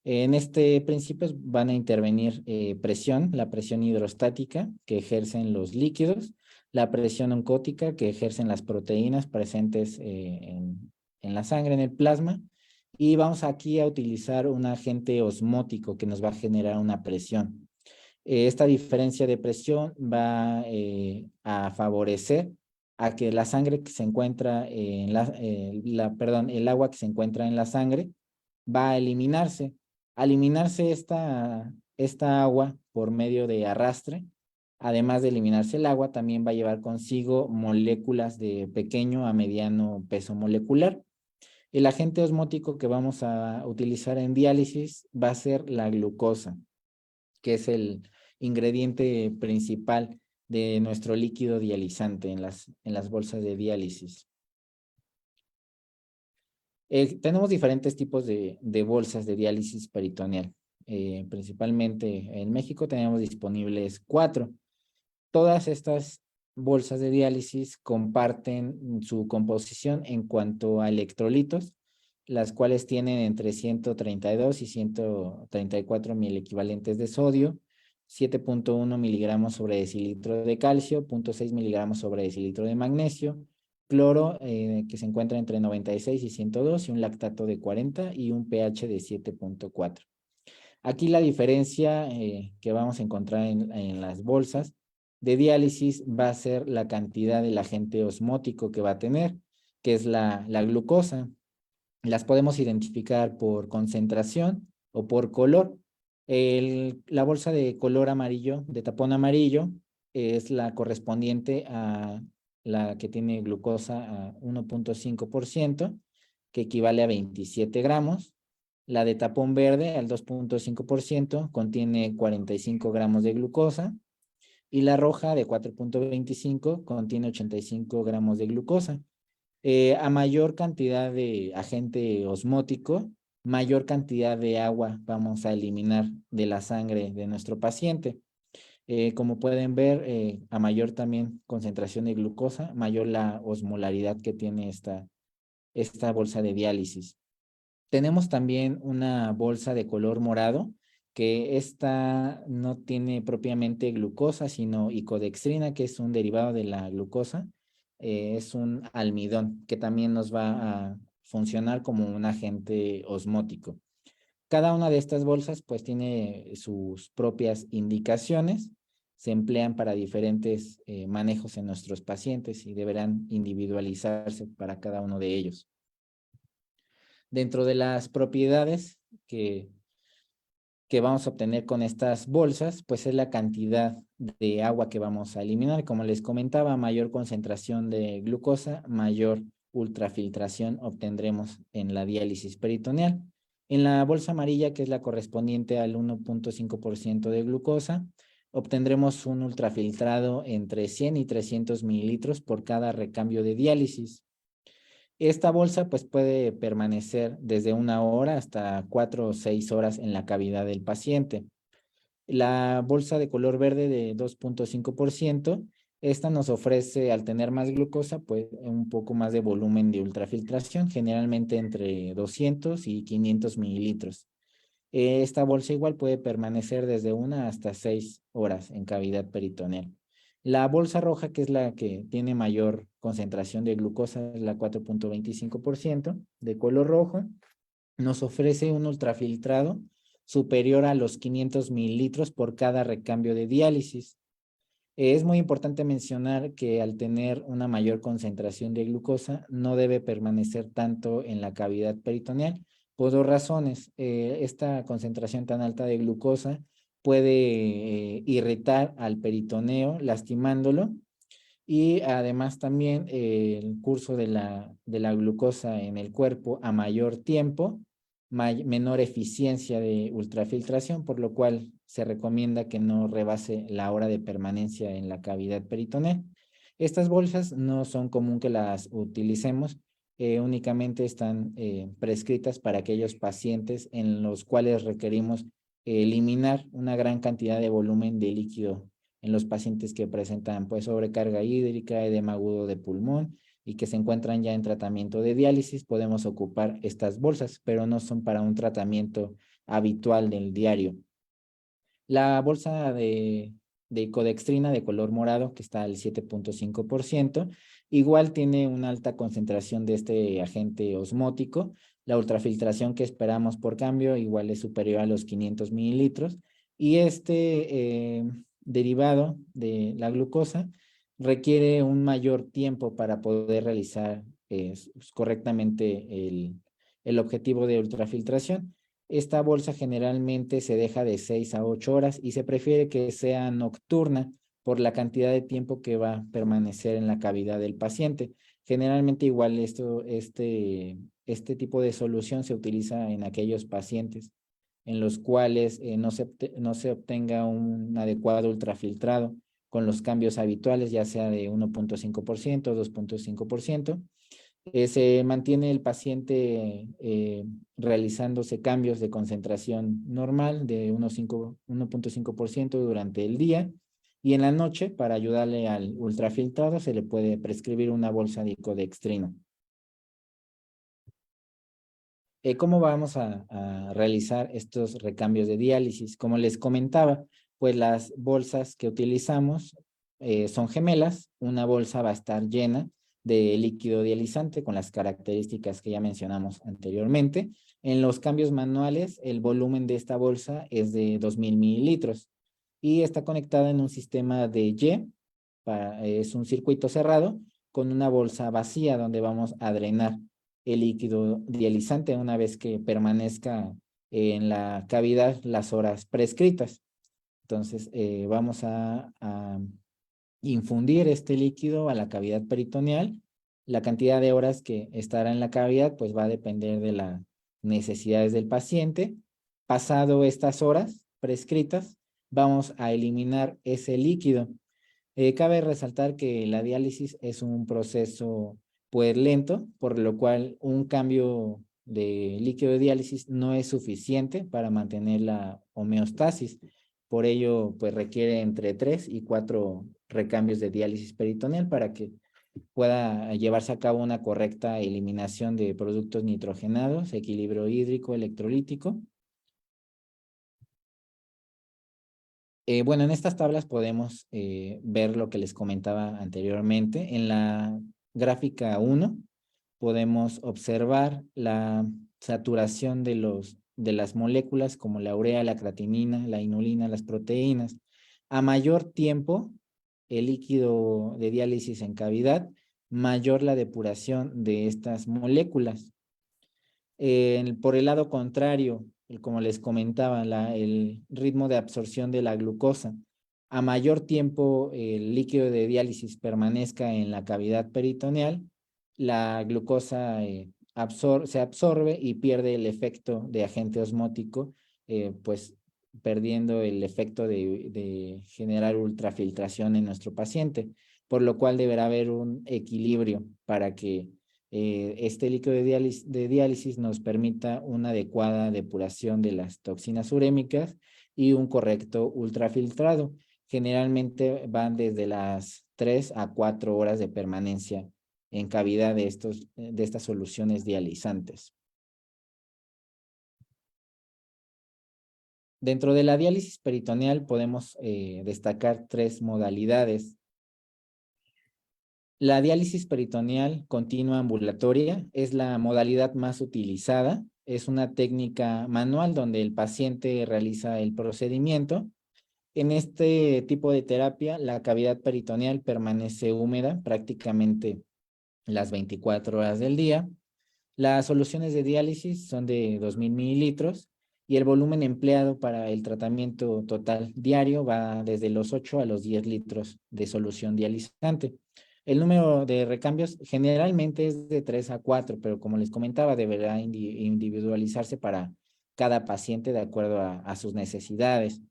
En este principio van a intervenir presión, la presión hidrostática que ejercen los líquidos, la presión oncótica que ejercen las proteínas presentes en la sangre, en el plasma, y vamos aquí a utilizar un agente osmótico que nos va a generar una presión. Esta diferencia de presión va a favorecer a que la sangre que se encuentra en el agua que se encuentra en la sangre va a eliminarse. Al eliminarse esta agua por medio de arrastre, además de eliminarse el agua, también va a llevar consigo moléculas de pequeño a mediano peso molecular. El agente osmótico que vamos a utilizar en diálisis va a ser la glucosa, que es el ingrediente principal de nuestro líquido dializante en las bolsas de diálisis. Tenemos diferentes tipos de bolsas de diálisis peritoneal. Principalmente en México tenemos disponibles 4. Todas estas bolsas de diálisis comparten su composición en cuanto a electrolitos, las cuales tienen entre 132 y 134 mil equivalentes de sodio, 7.1 miligramos sobre decilitro de calcio, 0.6 miligramos sobre decilitro de magnesio, cloro que se encuentra entre 96 y 102 y un lactato de 40 y un pH de 7.4. Aquí la diferencia que vamos a encontrar en las bolsas de diálisis va a ser la cantidad del agente osmótico que va a tener, que es la glucosa. Las podemos identificar por concentración o por color. La bolsa de color amarillo, de tapón amarillo, es la correspondiente a la que tiene glucosa a 1.5%, que equivale a 27 gramos. La de tapón verde al 2.5% contiene 45 gramos de glucosa. Y la roja de 4.25 contiene 85 gramos de glucosa. A mayor cantidad de agente osmótico, mayor cantidad de agua vamos a eliminar de la sangre de nuestro paciente. Como pueden ver, a mayor también concentración de glucosa, mayor la osmolaridad que tiene esta bolsa de diálisis. Tenemos también una bolsa de color morado, que esta no tiene propiamente glucosa, sino icodextrina, que es un derivado de la glucosa. Es un almidón que también nos va a funcionar como un agente osmótico. Cada una de estas bolsas pues tiene sus propias indicaciones, se emplean para diferentes manejos en nuestros pacientes y deberán individualizarse para cada uno de ellos. Dentro de las propiedades que vamos a obtener con estas bolsas, pues es la cantidad de agua que vamos a eliminar. Como les comentaba, mayor concentración de glucosa, mayor ultrafiltración obtendremos en la diálisis peritoneal. En la bolsa amarilla, que es la correspondiente al 1.5% de glucosa, obtendremos un ultrafiltrado entre 100 y 300 mililitros por cada recambio de diálisis. Esta bolsa pues puede permanecer desde 1 hora hasta 4 o 6 horas en la cavidad del paciente. La bolsa de color verde de 2.5%, esta nos ofrece, al tener más glucosa, pues un poco más de volumen de ultrafiltración, generalmente entre 200 y 500 mililitros. Esta bolsa igual puede permanecer desde 1 hasta 6 horas en cavidad peritoneal. La bolsa roja, que es la que tiene mayor concentración de glucosa, es la 4.25% de color rojo, nos ofrece un ultrafiltrado superior a los 500 mililitros por cada recambio de diálisis. Es muy importante mencionar que al tener una mayor concentración de glucosa, no debe permanecer tanto en la cavidad peritoneal por 2 razones. Esta concentración tan alta de glucosa puede irritar al peritoneo, lastimándolo, Y además también el curso de la glucosa en el cuerpo a mayor tiempo, menor eficiencia de ultrafiltración, por lo cual se recomienda que no rebase la hora de permanencia en la cavidad peritoneal. Estas bolsas no son común que las utilicemos, únicamente están prescritas para aquellos pacientes en los cuales requerimos eliminar una gran cantidad de volumen de líquido en los pacientes que presentan pues sobrecarga hídrica, edema agudo de pulmón y que se encuentran ya en tratamiento de diálisis. Podemos ocupar estas bolsas, pero no son para un tratamiento habitual del diario. La bolsa de codextrina de color morado, que está al 7.5%, igual tiene una alta concentración de este agente osmótico. La ultrafiltración que esperamos por cambio igual es superior a los 500 mililitros. Y este derivado de la glucosa requiere un mayor tiempo para poder realizar correctamente el objetivo de ultrafiltración. Esta bolsa generalmente se deja de 6 a 8 horas y se prefiere que sea nocturna por la cantidad de tiempo que va a permanecer en la cavidad del paciente. Generalmente igual este tipo de solución se utiliza en aquellos pacientes en los cuales no se obtenga un adecuado ultrafiltrado con los cambios habituales, ya sea de 1.5%, 2.5%. Se mantiene el paciente realizándose cambios de concentración normal de 1.5% durante el día, y en la noche, para ayudarle al ultrafiltrado, se le puede prescribir una bolsa de codextrina. ¿Cómo vamos a realizar estos recambios de diálisis? Como les comentaba, pues las bolsas que utilizamos son gemelas. Una bolsa va a estar llena de líquido dializante con las características que ya mencionamos anteriormente. En los cambios manuales, el volumen de esta bolsa es de 2,000 mililitros y está conectada en un sistema de Y, es un circuito cerrado con una bolsa vacía donde vamos a drenar el líquido dializante una vez que permanezca en la cavidad las horas prescritas. Entonces, vamos a infundir este líquido a la cavidad peritoneal. La cantidad de horas que estará en la cavidad pues va a depender de las necesidades del paciente. Pasado estas horas prescritas, vamos a eliminar ese líquido. Cabe resaltar que la diálisis es un proceso pues lento, por lo cual un cambio de líquido de diálisis no es suficiente para mantener la homeostasis. Por ello, pues requiere entre 3 y 4 recambios de diálisis peritoneal para que pueda llevarse a cabo una correcta eliminación de productos nitrogenados, equilibrio hídrico, electrolítico. Bueno, en estas tablas podemos ver lo que les comentaba anteriormente. En la gráfica 1 podemos observar la saturación de las moléculas como la urea, la creatinina, la inulina, las proteínas. A mayor tiempo, el líquido de diálisis en cavidad, mayor la depuración de estas moléculas. Por el lado contrario, como les comentaba, el ritmo de absorción de la glucosa. A mayor tiempo el líquido de diálisis permanezca en la cavidad peritoneal, la glucosa se absorbe y pierde el efecto de agente osmótico, pues perdiendo el efecto de generar ultrafiltración en nuestro paciente, por lo cual deberá haber un equilibrio para que este líquido de diálisis nos permita una adecuada depuración de las toxinas urémicas y un correcto ultrafiltrado. Generalmente van desde las 3 a 4 horas de permanencia en cavidad de estas soluciones dializantes. Dentro de la diálisis peritoneal podemos destacar 3 modalidades. La diálisis peritoneal continua ambulatoria es la modalidad más utilizada. Es una técnica manual donde el paciente realiza el procedimiento. En este tipo de terapia, la cavidad peritoneal permanece húmeda prácticamente las 24 horas del día. Las soluciones de diálisis son de 2,000 mililitros y el volumen empleado para el tratamiento total diario va desde los 8 a los 10 litros de solución dializante. El número de recambios generalmente es de 3 a 4, pero como les comentaba, deberá individualizarse para cada paciente de acuerdo a sus necesidades.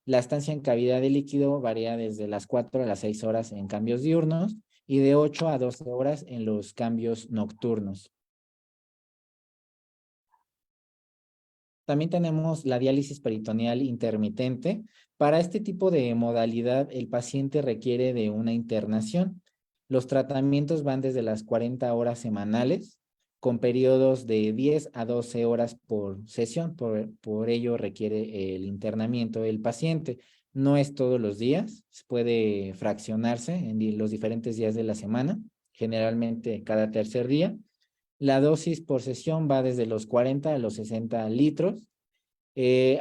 La estancia en cavidad de líquido varía desde las 4 a las 6 horas en cambios diurnos y de 8 a 12 horas en los cambios nocturnos. También tenemos la diálisis peritoneal intermitente. Para este tipo de modalidad, el paciente requiere de una internación. Los tratamientos van desde las 40 horas semanales, con periodos de 10 a 12 horas por sesión. Por ello requiere el internamiento del paciente. No es todos los días, puede fraccionarse en los diferentes días de la semana, generalmente cada tercer día. La dosis por sesión va desde los 40 a los 60 litros.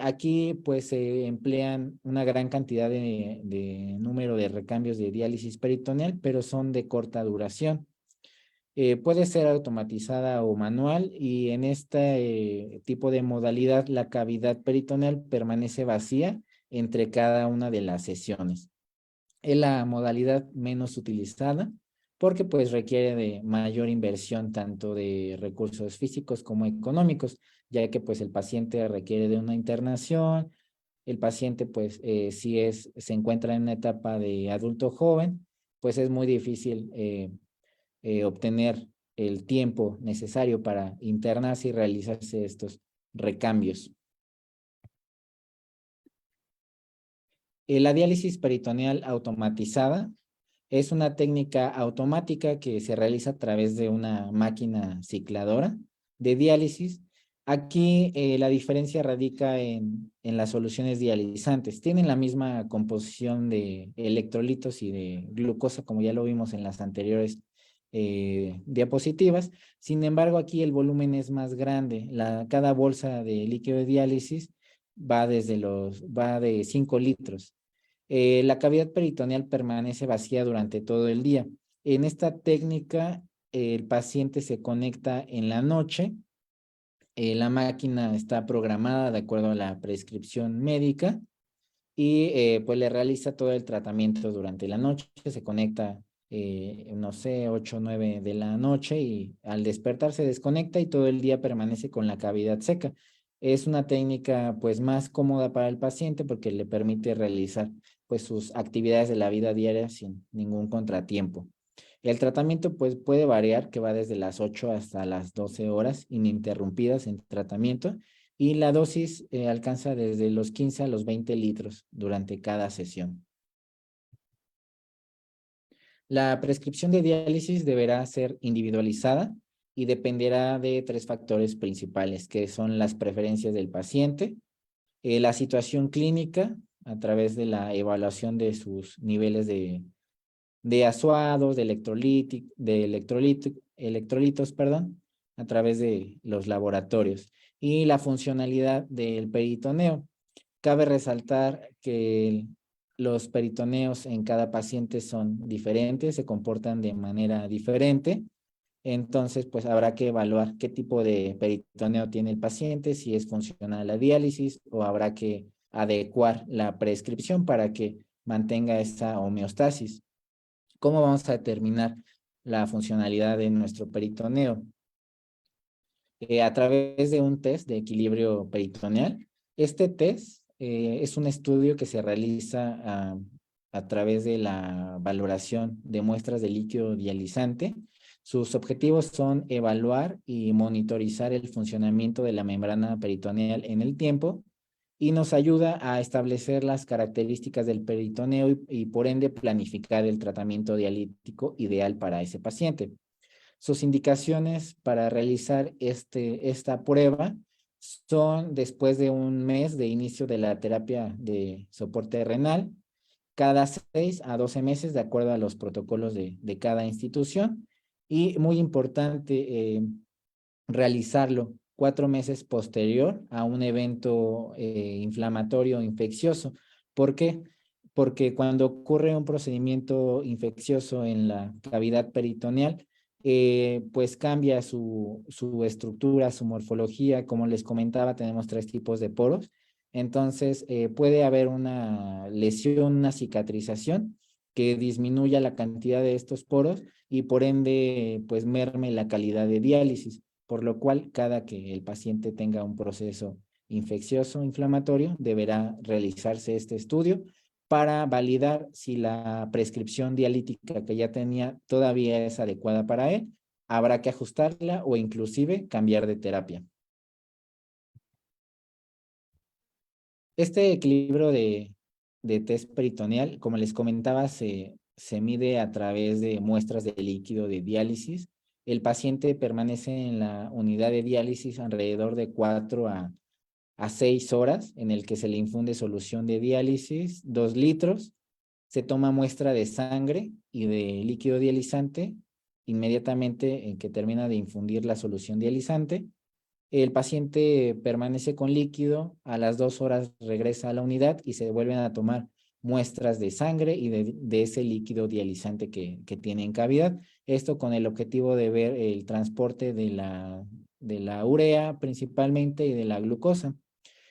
Aquí pues se emplean una gran cantidad de número de recambios de diálisis peritoneal, pero son de corta duración. Puede ser automatizada o manual y en este tipo de modalidad la cavidad peritoneal permanece vacía entre cada una de las sesiones. Es la modalidad menos utilizada porque pues requiere de mayor inversión tanto de recursos físicos como económicos, ya que pues el paciente requiere de una internación, el paciente pues si se encuentra en una etapa de adulto joven, pues es muy difícil obtener el tiempo necesario para internarse y realizarse estos recambios. La diálisis peritoneal automatizada es una técnica automática que se realiza a través de una máquina cicladora de diálisis. Aquí la diferencia radica en las soluciones dializantes. Tienen la misma composición de electrolitos y de glucosa, como ya lo vimos en las anteriores diapositivas. Sin embargo, aquí el volumen es más grande. Cada bolsa de líquido de diálisis va de 5 litros. La cavidad peritoneal permanece vacía durante todo el día. En esta técnica, el paciente se conecta en la noche. La máquina está programada de acuerdo a la prescripción médica y pues le realiza todo el tratamiento durante la noche. Se conecta, no sé, 8 o 9 de la noche y al despertar se desconecta y todo el día permanece con la cavidad seca. Es una técnica pues más cómoda para el paciente porque le permite realizar pues sus actividades de la vida diaria sin ningún contratiempo. El tratamiento pues puede variar, que va desde las 8 hasta las 12 horas ininterrumpidas en tratamiento y la dosis alcanza desde los 15 a los 20 litros durante cada sesión. La prescripción de diálisis deberá ser individualizada y dependerá de 3 factores principales, que son las preferencias del paciente, la situación clínica a través de la evaluación de sus niveles de azuados, de electrolitos, perdón, a través de los laboratorios y la funcionalidad del peritoneo. Cabe resaltar que los peritoneos en cada paciente son diferentes, se comportan de manera diferente. Entonces, pues habrá que evaluar qué tipo de peritoneo tiene el paciente, si es funcional la diálisis o habrá que adecuar la prescripción para que mantenga esa homeostasis. ¿Cómo vamos a determinar la funcionalidad de nuestro peritoneo? A través de un test de equilibrio peritoneal. Este test es un estudio que se realiza a través de la valoración de muestras de líquido dializante. Sus objetivos son evaluar y monitorizar el funcionamiento de la membrana peritoneal en el tiempo y nos ayuda a establecer las características del peritoneo y por ende planificar el tratamiento dialítico ideal para ese paciente. Sus indicaciones para realizar esta prueba son después de un mes de inicio de la terapia de soporte renal, cada 6 a 12 meses de acuerdo a los protocolos de cada institución y muy importante realizarlo 4 meses posterior a un evento inflamatorio infeccioso. ¿Por qué? Porque cuando ocurre un procedimiento infeccioso en la cavidad peritoneal, pues cambia su estructura, su morfología. Como les comentaba, tenemos 3 tipos de poros. Entonces, puede haber una lesión, una cicatrización que disminuya la cantidad de estos poros y por ende, pues merme la calidad de diálisis, por lo cual cada que el paciente tenga un proceso infeccioso inflamatorio, deberá realizarse este estudio para validar si la prescripción dialítica que ya tenía todavía es adecuada para él. Habrá que ajustarla o inclusive cambiar de terapia. Este equilibrio de test peritoneal, como les comentaba, se mide a través de muestras de líquido de diálisis. El paciente permanece en la unidad de diálisis alrededor de 4 a 6 horas, en el que se le infunde solución de diálisis, 2 litros. Se toma muestra de sangre y de líquido dializante inmediatamente en que termina de infundir la solución dializante. El paciente permanece con líquido, a las 2 horas regresa a la unidad y se vuelven a tomar muestras de sangre y de ese líquido dializante que tiene en cavidad. Esto con el objetivo de ver el transporte de la urea principalmente y de la glucosa.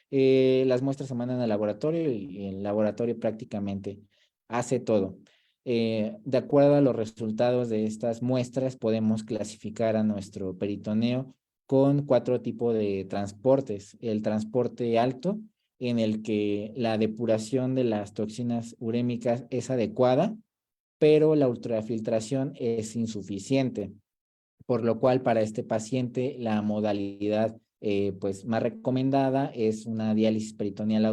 Las muestras se mandan al laboratorio y el laboratorio prácticamente hace todo. De acuerdo a los resultados de estas muestras, podemos clasificar a nuestro peritoneo con 4 tipos de transportes. El transporte alto, en el que la depuración de las toxinas urémicas es adecuada, pero la ultrafiltración es insuficiente, por lo cual para este paciente la modalidad pues más recomendada es una diálisis peritoneal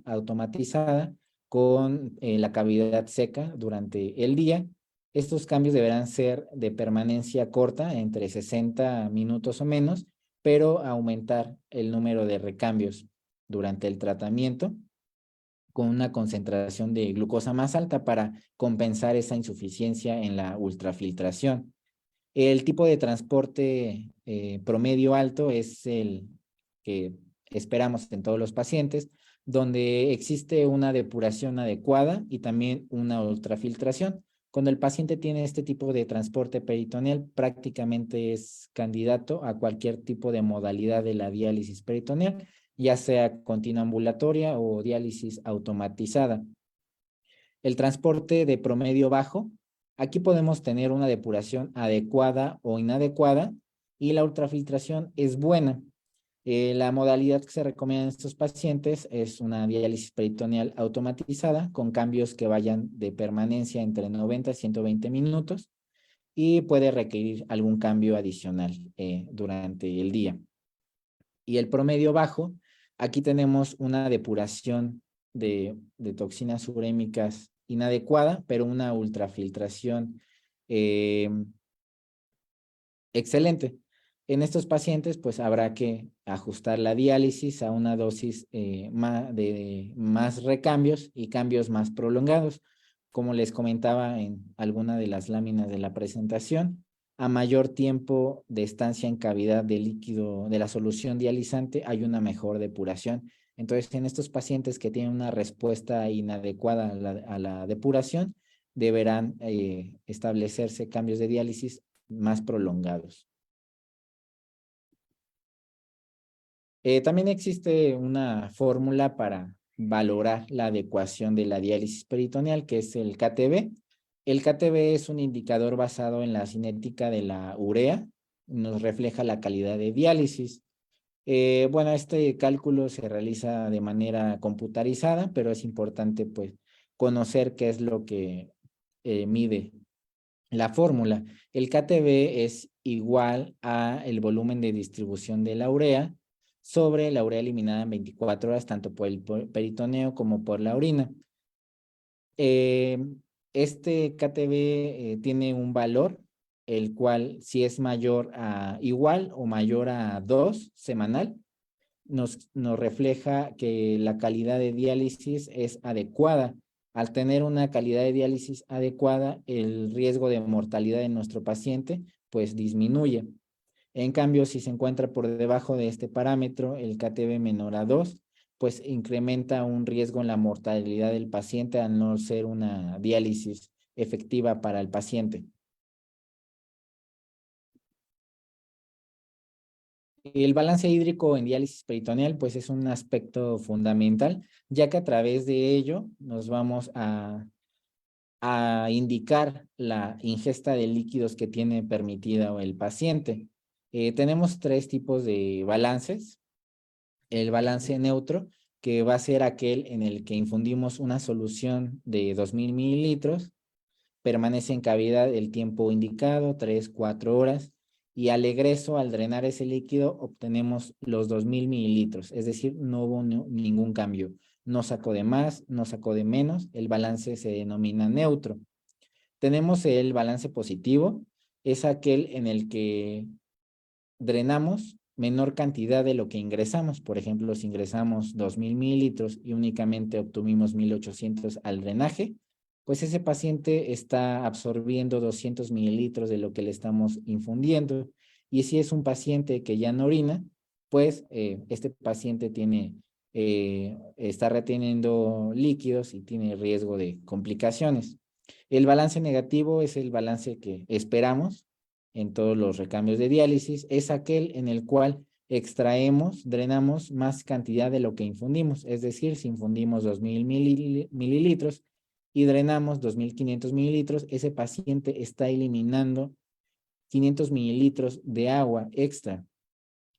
automatizada con la cavidad seca durante el día. Estos cambios deberán ser de permanencia corta, entre 60 minutos o menos, pero aumentar el número de recambios durante el tratamiento con una concentración de glucosa más alta para compensar esa insuficiencia en la ultrafiltración. El tipo de transporte promedio alto es el que esperamos en todos los pacientes, donde existe una depuración adecuada y también una ultrafiltración. Cuando el paciente tiene este tipo de transporte peritoneal, prácticamente es candidato a cualquier tipo de modalidad de la diálisis peritoneal, ya sea continua ambulatoria o diálisis automatizada. El transporte de promedio bajo, aquí podemos tener una depuración adecuada o inadecuada y la ultrafiltración es buena. La modalidad que se recomienda en estos pacientes es una diálisis peritoneal automatizada con cambios que vayan de permanencia entre 90 y 120 minutos y puede requerir algún cambio adicional durante el día. Y el promedio bajo, aquí tenemos una depuración de toxinas urémicas inadecuada, pero una ultrafiltración excelente. En estos pacientes, pues habrá que ajustar la diálisis a una dosis de más recambios y cambios más prolongados. Como les comentaba en alguna de las láminas de la presentación, a mayor tiempo de estancia en cavidad de líquido de la solución dializante, hay una mejor depuración. Entonces, en estos pacientes que tienen una respuesta inadecuada a la depuración, deberán establecerse cambios de diálisis más prolongados. También existe una fórmula para valorar la adecuación de la diálisis peritoneal, que es el KTB. El KTB es un indicador basado en la cinética de la urea, nos refleja la calidad de diálisis. Bueno, este cálculo se realiza de manera computarizada, pero es importante pues conocer qué es lo que mide la fórmula. El KTB es igual a el volumen de distribución de la urea sobre la urea eliminada en 24 horas, tanto por el peritoneo como por la orina. Este KTB tiene un valor, el cual si es mayor a igual o mayor a 2 semanal, nos refleja que la calidad de diálisis es adecuada. Al tener una calidad de diálisis adecuada, el riesgo de mortalidad de nuestro paciente pues disminuye. En cambio, si se encuentra por debajo de este parámetro, el KTB menor a 2, pues incrementa un riesgo en la mortalidad del paciente al no ser una diálisis efectiva para el paciente. El balance hídrico en diálisis peritoneal pues es un aspecto fundamental, ya que a través de ello nos vamos a indicar la ingesta de líquidos que tiene permitida el paciente. Tenemos tres tipos de balances. El balance neutro, que va a ser aquel en el que infundimos una solución de 2000 mililitros, permanece en cavidad el tiempo indicado, 3-4 horas, y al egreso, al drenar ese líquido, obtenemos los 2000 mililitros, es decir, no hubo ningún cambio. No sacó de más, no sacó de menos, el balance se denomina neutro. Tenemos el balance positivo, es aquel en el que drenamos menor cantidad de lo que ingresamos. Por ejemplo, si ingresamos 2000 mililitros y únicamente obtuvimos 1800 al drenaje, pues ese paciente está absorbiendo 200 mililitros de lo que le estamos infundiendo. Y si es un paciente que ya no orina, pues este paciente está reteniendo líquidos y tiene riesgo de complicaciones. El balance negativo es el balance que esperamos en todos los recambios de diálisis, es aquel en el cual extraemos, drenamos más cantidad de lo que infundimos. Es decir, si infundimos 2000 mililitros y drenamos 2500 mililitros, ese paciente está eliminando 500 mililitros de agua extra.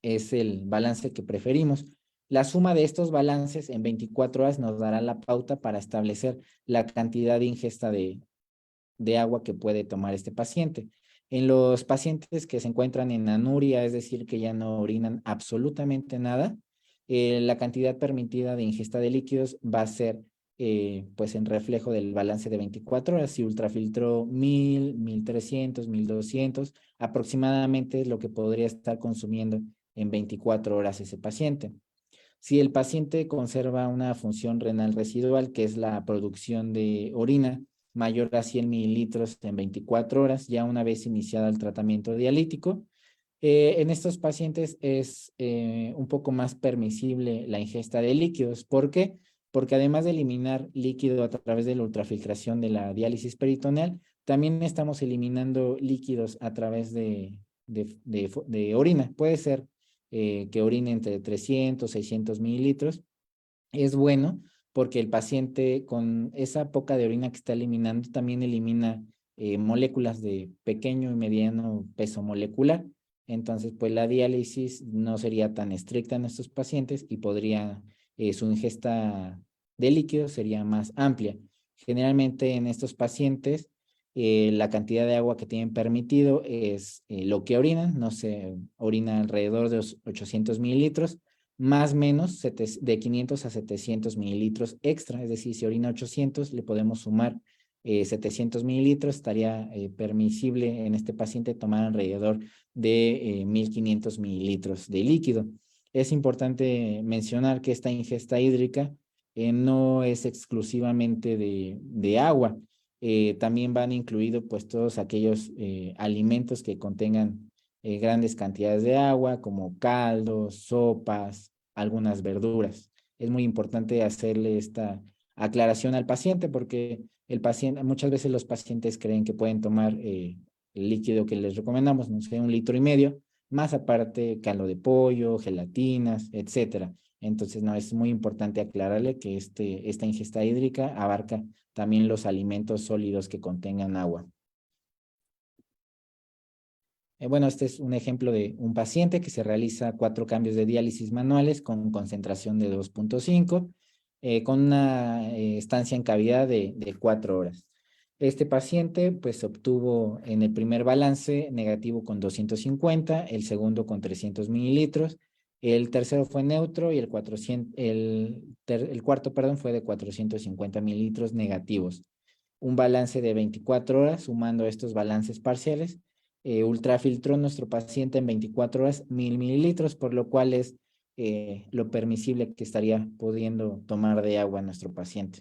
Es el balance que preferimos. La suma de estos balances en 24 horas nos dará la pauta para establecer la cantidad de ingesta de agua que puede tomar este paciente. En los pacientes que se encuentran en anuria, es decir, que ya no orinan absolutamente nada, la cantidad permitida de ingesta de líquidos va a ser pues en reflejo del balance de 24 horas. Si ultrafiltró 1000, 1300, 1200, aproximadamente es lo que podría estar consumiendo en 24 horas ese paciente. Si el paciente conserva una función renal residual, que es la producción de orina, mayor a 100 mililitros en 24 horas, ya una vez iniciado el tratamiento dialítico. En estos pacientes es un poco más permisible la ingesta de líquidos. ¿Por qué? Porque además de eliminar líquido a través de la ultrafiltración de la diálisis peritoneal, también estamos eliminando líquidos a través de orina. Puede ser que orine entre 300, 600 mililitros. Es bueno porque el paciente con esa poca de orina que está eliminando también elimina moléculas de pequeño y mediano peso molecular. Entonces, pues la diálisis no sería tan estricta en estos pacientes y su ingesta de líquidos sería más amplia. Generalmente en estos pacientes, la cantidad de agua que tienen permitido es lo que orinan, no sé, orina alrededor de 800 mililitros, más o menos de 500 a 700 mililitros extra, es decir, si orina 800, le podemos sumar 700 mililitros, estaría permisible en este paciente tomar alrededor de 1500 mililitros de líquido. Es importante mencionar que esta ingesta hídrica no es exclusivamente de agua, también van incluidos pues todos aquellos alimentos que contengan grandes cantidades de agua, como caldos, sopas, algunas verduras. Es muy importante hacerle esta aclaración al paciente porque muchas veces los pacientes creen que pueden tomar el líquido que les recomendamos, no sé, 1,5 litros, más aparte caldo de pollo, gelatinas, etcétera. Entonces, no, es muy importante aclararle que esta ingesta hídrica abarca también los alimentos sólidos que contengan agua. Bueno, este es un ejemplo de un paciente que se realiza 4 cambios de diálisis manuales con concentración de 2.5, con una estancia en cavidad de 4 horas. Este paciente pues obtuvo en el primer balance negativo con 250, el segundo con 300 mililitros, el tercero fue neutro y el cuarto, perdón, fue de 450 mililitros negativos. Un balance de 24 horas, sumando estos balances parciales, ultrafiltró nuestro paciente en 24 horas 1000 mililitros, por lo cual es lo permisible que estaría pudiendo tomar de agua nuestro paciente.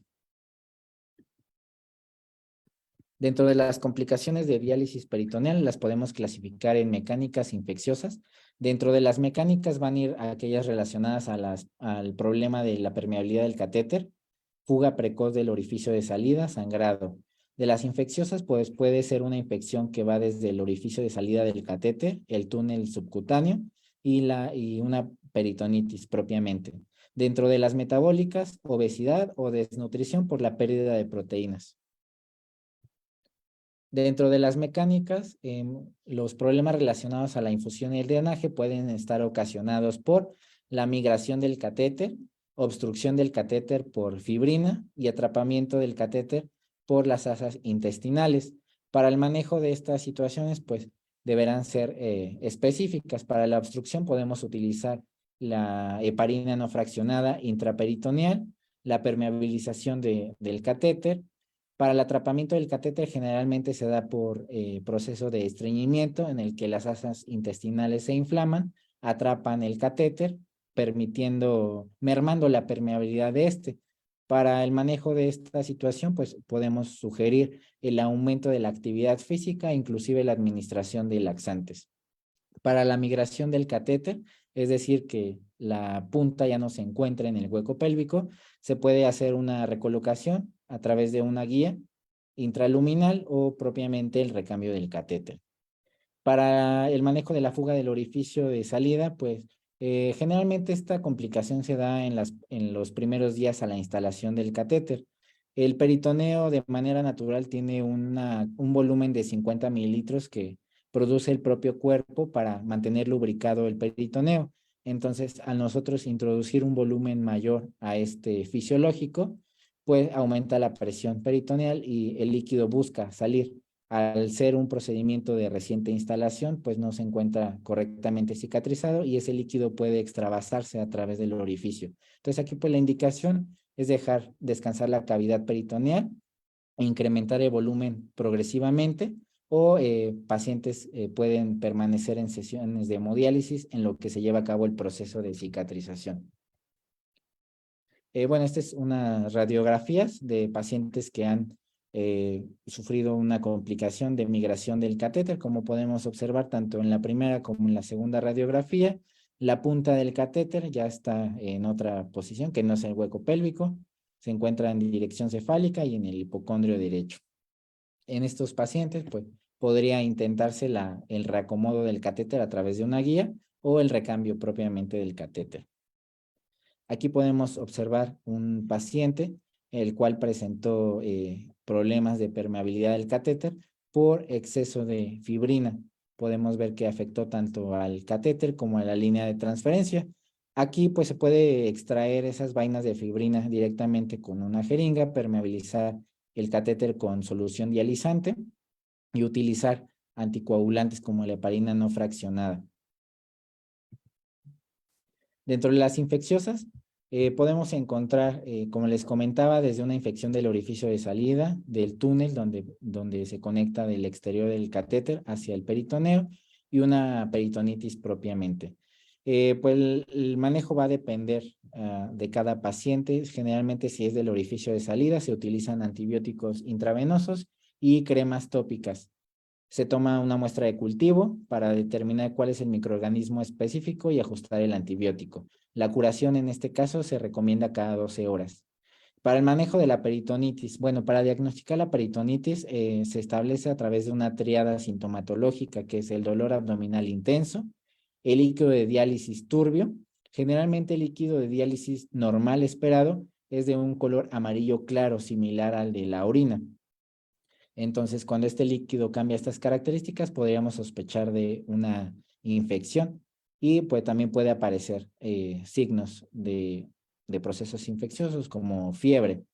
Dentro de las complicaciones de diálisis peritoneal las podemos clasificar en mecánicas infecciosas. Dentro de las mecánicas van a ir aquellas relacionadas al problema de la permeabilidad del catéter, fuga precoz del orificio de salida, sangrado. De las infecciosas, pues puede ser una infección que va desde el orificio de salida del catéter, el túnel subcutáneo, y una peritonitis propiamente. Dentro de las metabólicas, obesidad o desnutrición por la pérdida de proteínas. Dentro de las mecánicas, los problemas relacionados a la infusión y el drenaje pueden estar ocasionados por la migración del catéter, obstrucción del catéter por fibrina y atrapamiento del catéter por las asas intestinales. Para el manejo de estas situaciones, pues deberán ser específicas. Para la obstrucción podemos utilizar la heparina no fraccionada intraperitoneal, la permeabilización del catéter. Para el atrapamiento del catéter generalmente se da por proceso de estreñimiento en el que las asas intestinales se inflaman, atrapan el catéter, mermando la permeabilidad de este. Para el manejo de esta situación, pues podemos sugerir el aumento de la actividad física, inclusive la administración de laxantes. Para la migración del catéter, es decir, que la punta ya no se encuentra en el hueco pélvico, se puede hacer una recolocación a través de una guía intraluminal o propiamente el recambio del catéter. Para el manejo de la fuga del orificio de salida, pues generalmente esta complicación se da en los primeros días a la instalación del catéter. El peritoneo de manera natural tiene un volumen de 50 mililitros que produce el propio cuerpo para mantener lubricado el peritoneo. Entonces, al nosotros introducir un volumen mayor a este fisiológico, pues aumenta la presión peritoneal y el líquido busca salir. Al ser un procedimiento de reciente instalación, pues no se encuentra correctamente cicatrizado y ese líquido puede extravasarse a través del orificio. Entonces aquí pues la indicación es dejar descansar la cavidad peritoneal e incrementar el volumen progresivamente o pacientes pueden permanecer en sesiones de hemodiálisis en lo que se lleva a cabo el proceso de cicatrización. Bueno, esta es una radiografías de pacientes que han sufrido una complicación de migración del catéter, como podemos observar tanto en la primera como en la segunda radiografía. La punta del catéter ya está en otra posición, que no es el hueco pélvico, se encuentra en dirección cefálica y en el hipocondrio derecho. En estos pacientes, pues, podría intentarse el reacomodo del catéter a través de una guía o el recambio propiamente del catéter. Aquí podemos observar un paciente el cual presentó problemas de permeabilidad del catéter por exceso de fibrina. Podemos ver que afectó tanto al catéter como a la línea de transferencia. Aquí pues se puede extraer esas vainas de fibrina directamente con una jeringa, permeabilizar el catéter con solución dializante y utilizar anticoagulantes como la heparina no fraccionada. Dentro de las infecciosas, podemos encontrar, como les comentaba, desde una infección del orificio de salida, del túnel donde se conecta del exterior del catéter hacia el peritoneo y una peritonitis propiamente. Pues el manejo va a depender de cada paciente. Generalmente, si es del orificio de salida, se utilizan antibióticos intravenosos y cremas tópicas. Se toma una muestra de cultivo para determinar cuál es el microorganismo específico y ajustar el antibiótico. La curación en este caso se recomienda cada 12 horas. Para el manejo de la peritonitis, bueno, para diagnosticar la peritonitis se establece a través de una tríada sintomatológica que es el dolor abdominal intenso, el líquido de diálisis turbio. Generalmente el líquido de diálisis normal esperado es de un color amarillo claro similar al de la orina. Entonces, cuando este líquido cambia estas características, podríamos sospechar de una infección y pues también puede aparecer signos de procesos infecciosos como fiebre.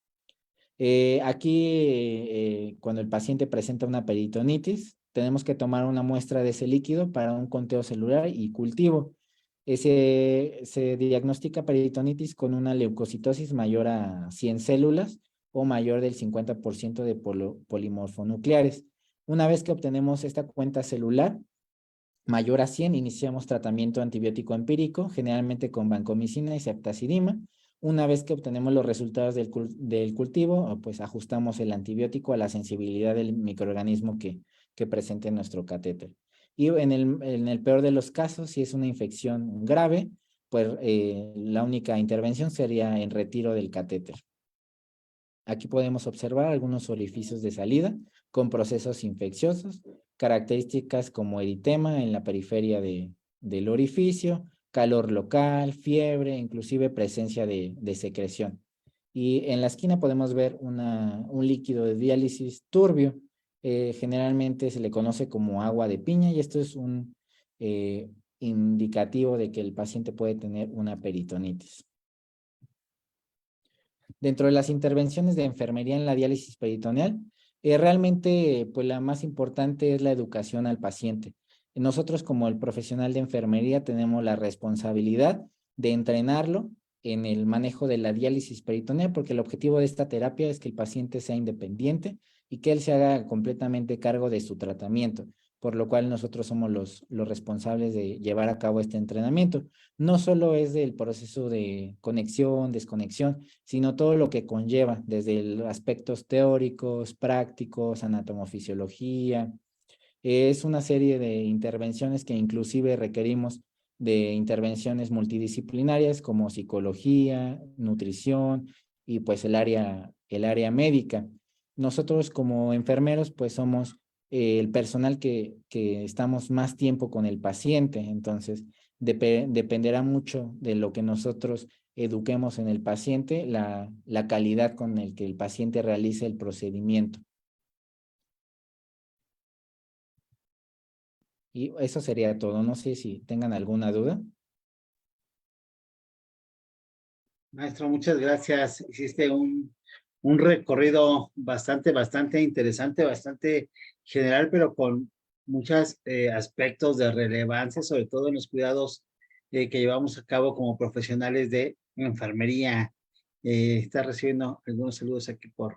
Aquí, cuando el paciente presenta una peritonitis, tenemos que tomar una muestra de ese líquido para un conteo celular y cultivo. Se diagnostica peritonitis con una leucocitosis mayor a 100 células o mayor del 50% de polimorfonucleares. Una vez que obtenemos esta cuenta celular mayor a 100, iniciamos tratamiento antibiótico empírico, generalmente con vancomicina y ceftazidima. Una vez que obtenemos los resultados del cultivo, pues ajustamos el antibiótico a la sensibilidad del microorganismo que presente nuestro catéter. Y en el peor de los casos, si es una infección grave, pues la única intervención sería el retiro del catéter. Aquí podemos observar algunos orificios de salida con procesos infecciosos, características como eritema en la periferia del orificio, calor local, fiebre, inclusive presencia de secreción. Y en la esquina podemos ver un líquido de diálisis turbio. Generalmente se le conoce como agua de piña y esto es un indicativo de que el paciente puede tener una peritonitis. Dentro de las intervenciones de enfermería en la diálisis peritoneal, realmente pues la más importante es la educación al paciente. Nosotros como el profesional de enfermería tenemos la responsabilidad de entrenarlo en el manejo de la diálisis peritoneal, porque el objetivo de esta terapia es que el paciente sea independiente y que él se haga completamente cargo de su tratamiento, por lo cual nosotros somos los responsables de llevar a cabo este entrenamiento. No solo es del proceso de conexión, desconexión, sino todo lo que conlleva, desde aspectos teóricos, prácticos, anatomofisiología. Es una serie de intervenciones que inclusive requerimos de intervenciones multidisciplinarias como psicología, nutrición y pues el área médica. Nosotros como enfermeros pues somos el personal que estamos más tiempo con el paciente, entonces dependerá mucho de lo que nosotros eduquemos en el paciente, la calidad con el que el paciente realice el procedimiento. Y eso sería todo. No sé si tengan alguna duda. Maestro, muchas gracias. Hiciste un recorrido bastante interesante, bastante general, pero con muchos aspectos de relevancia, sobre todo en los cuidados que llevamos a cabo como profesionales de enfermería. Está recibiendo algunos saludos aquí por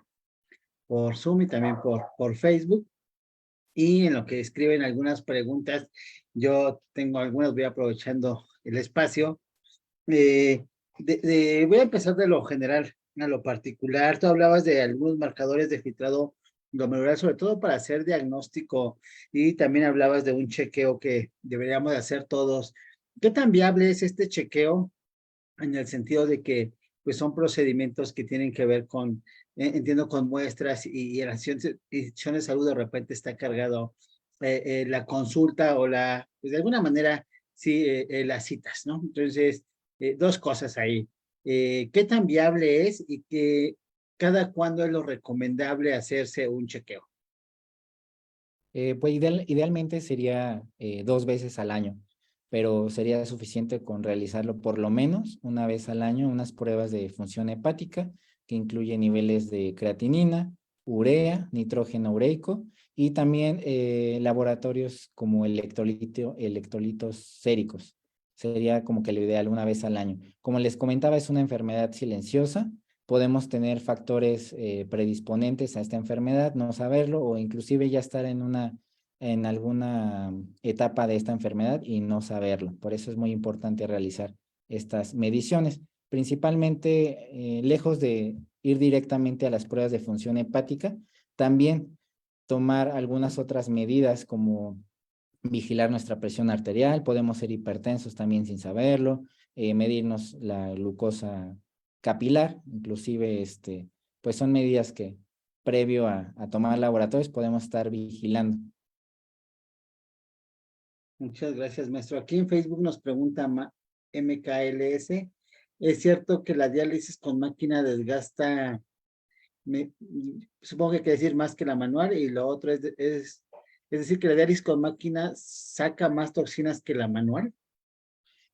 Zoom y también por Facebook. Y en lo que escriben algunas preguntas, yo tengo algunas, voy aprovechando el espacio. Voy a empezar de lo general a lo particular. Tú hablabas de algunos marcadores de filtrado glomerular, sobre todo para hacer diagnóstico, y también hablabas de un chequeo que deberíamos de hacer todos. ¿Qué tan viable es este chequeo en el sentido de que pues son procedimientos que tienen que ver con, entiendo, con muestras y en la institución de salud de repente está cargado la consulta o pues de alguna manera, sí, las citas, ¿no? Entonces, dos cosas ahí. ¿Qué tan viable es y cada cuándo es lo recomendable hacerse un chequeo? Pues idealmente sería 2 veces al año, pero sería suficiente con realizarlo por lo menos una vez al año, unas pruebas de función hepática que incluyen niveles de creatinina, urea, nitrógeno ureico y también laboratorios como electrolitos séricos. Sería como que lo ideal una vez al año. Como les comentaba, es una enfermedad silenciosa. Podemos tener factores predisponentes a esta enfermedad, no saberlo o inclusive ya estar en alguna etapa de esta enfermedad y no saberlo. Por eso es muy importante realizar estas mediciones, principalmente lejos de ir directamente a las pruebas de función hepática, también tomar algunas otras medidas como vigilar nuestra presión arterial, podemos ser hipertensos también sin saberlo, medirnos la glucosa capilar, inclusive pues son medidas que previo a tomar laboratorios podemos estar vigilando. Muchas gracias, maestro. Aquí en Facebook nos pregunta MKLS, ¿es cierto que la diálisis con máquina desgasta? Me, Supongo que hay que decir más que la manual, y lo otro es decir que la diálisis con máquina saca más toxinas que la manual.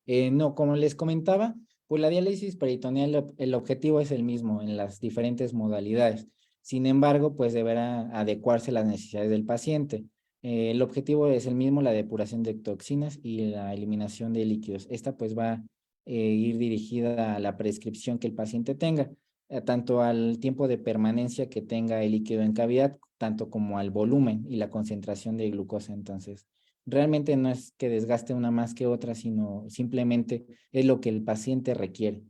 No, como les comentaba, pues la diálisis peritoneal, el objetivo es el mismo en las diferentes modalidades. Sin embargo, pues deberá adecuarse a las necesidades del paciente. El objetivo es el mismo, la depuración de toxinas y la eliminación de líquidos. Esta pues va a ir dirigida a la prescripción que el paciente tenga, tanto al tiempo de permanencia que tenga el líquido en cavidad, tanto como al volumen y la concentración de glucosa. Entonces, realmente no es que desgaste una más que otra, sino simplemente es lo que el paciente requiere.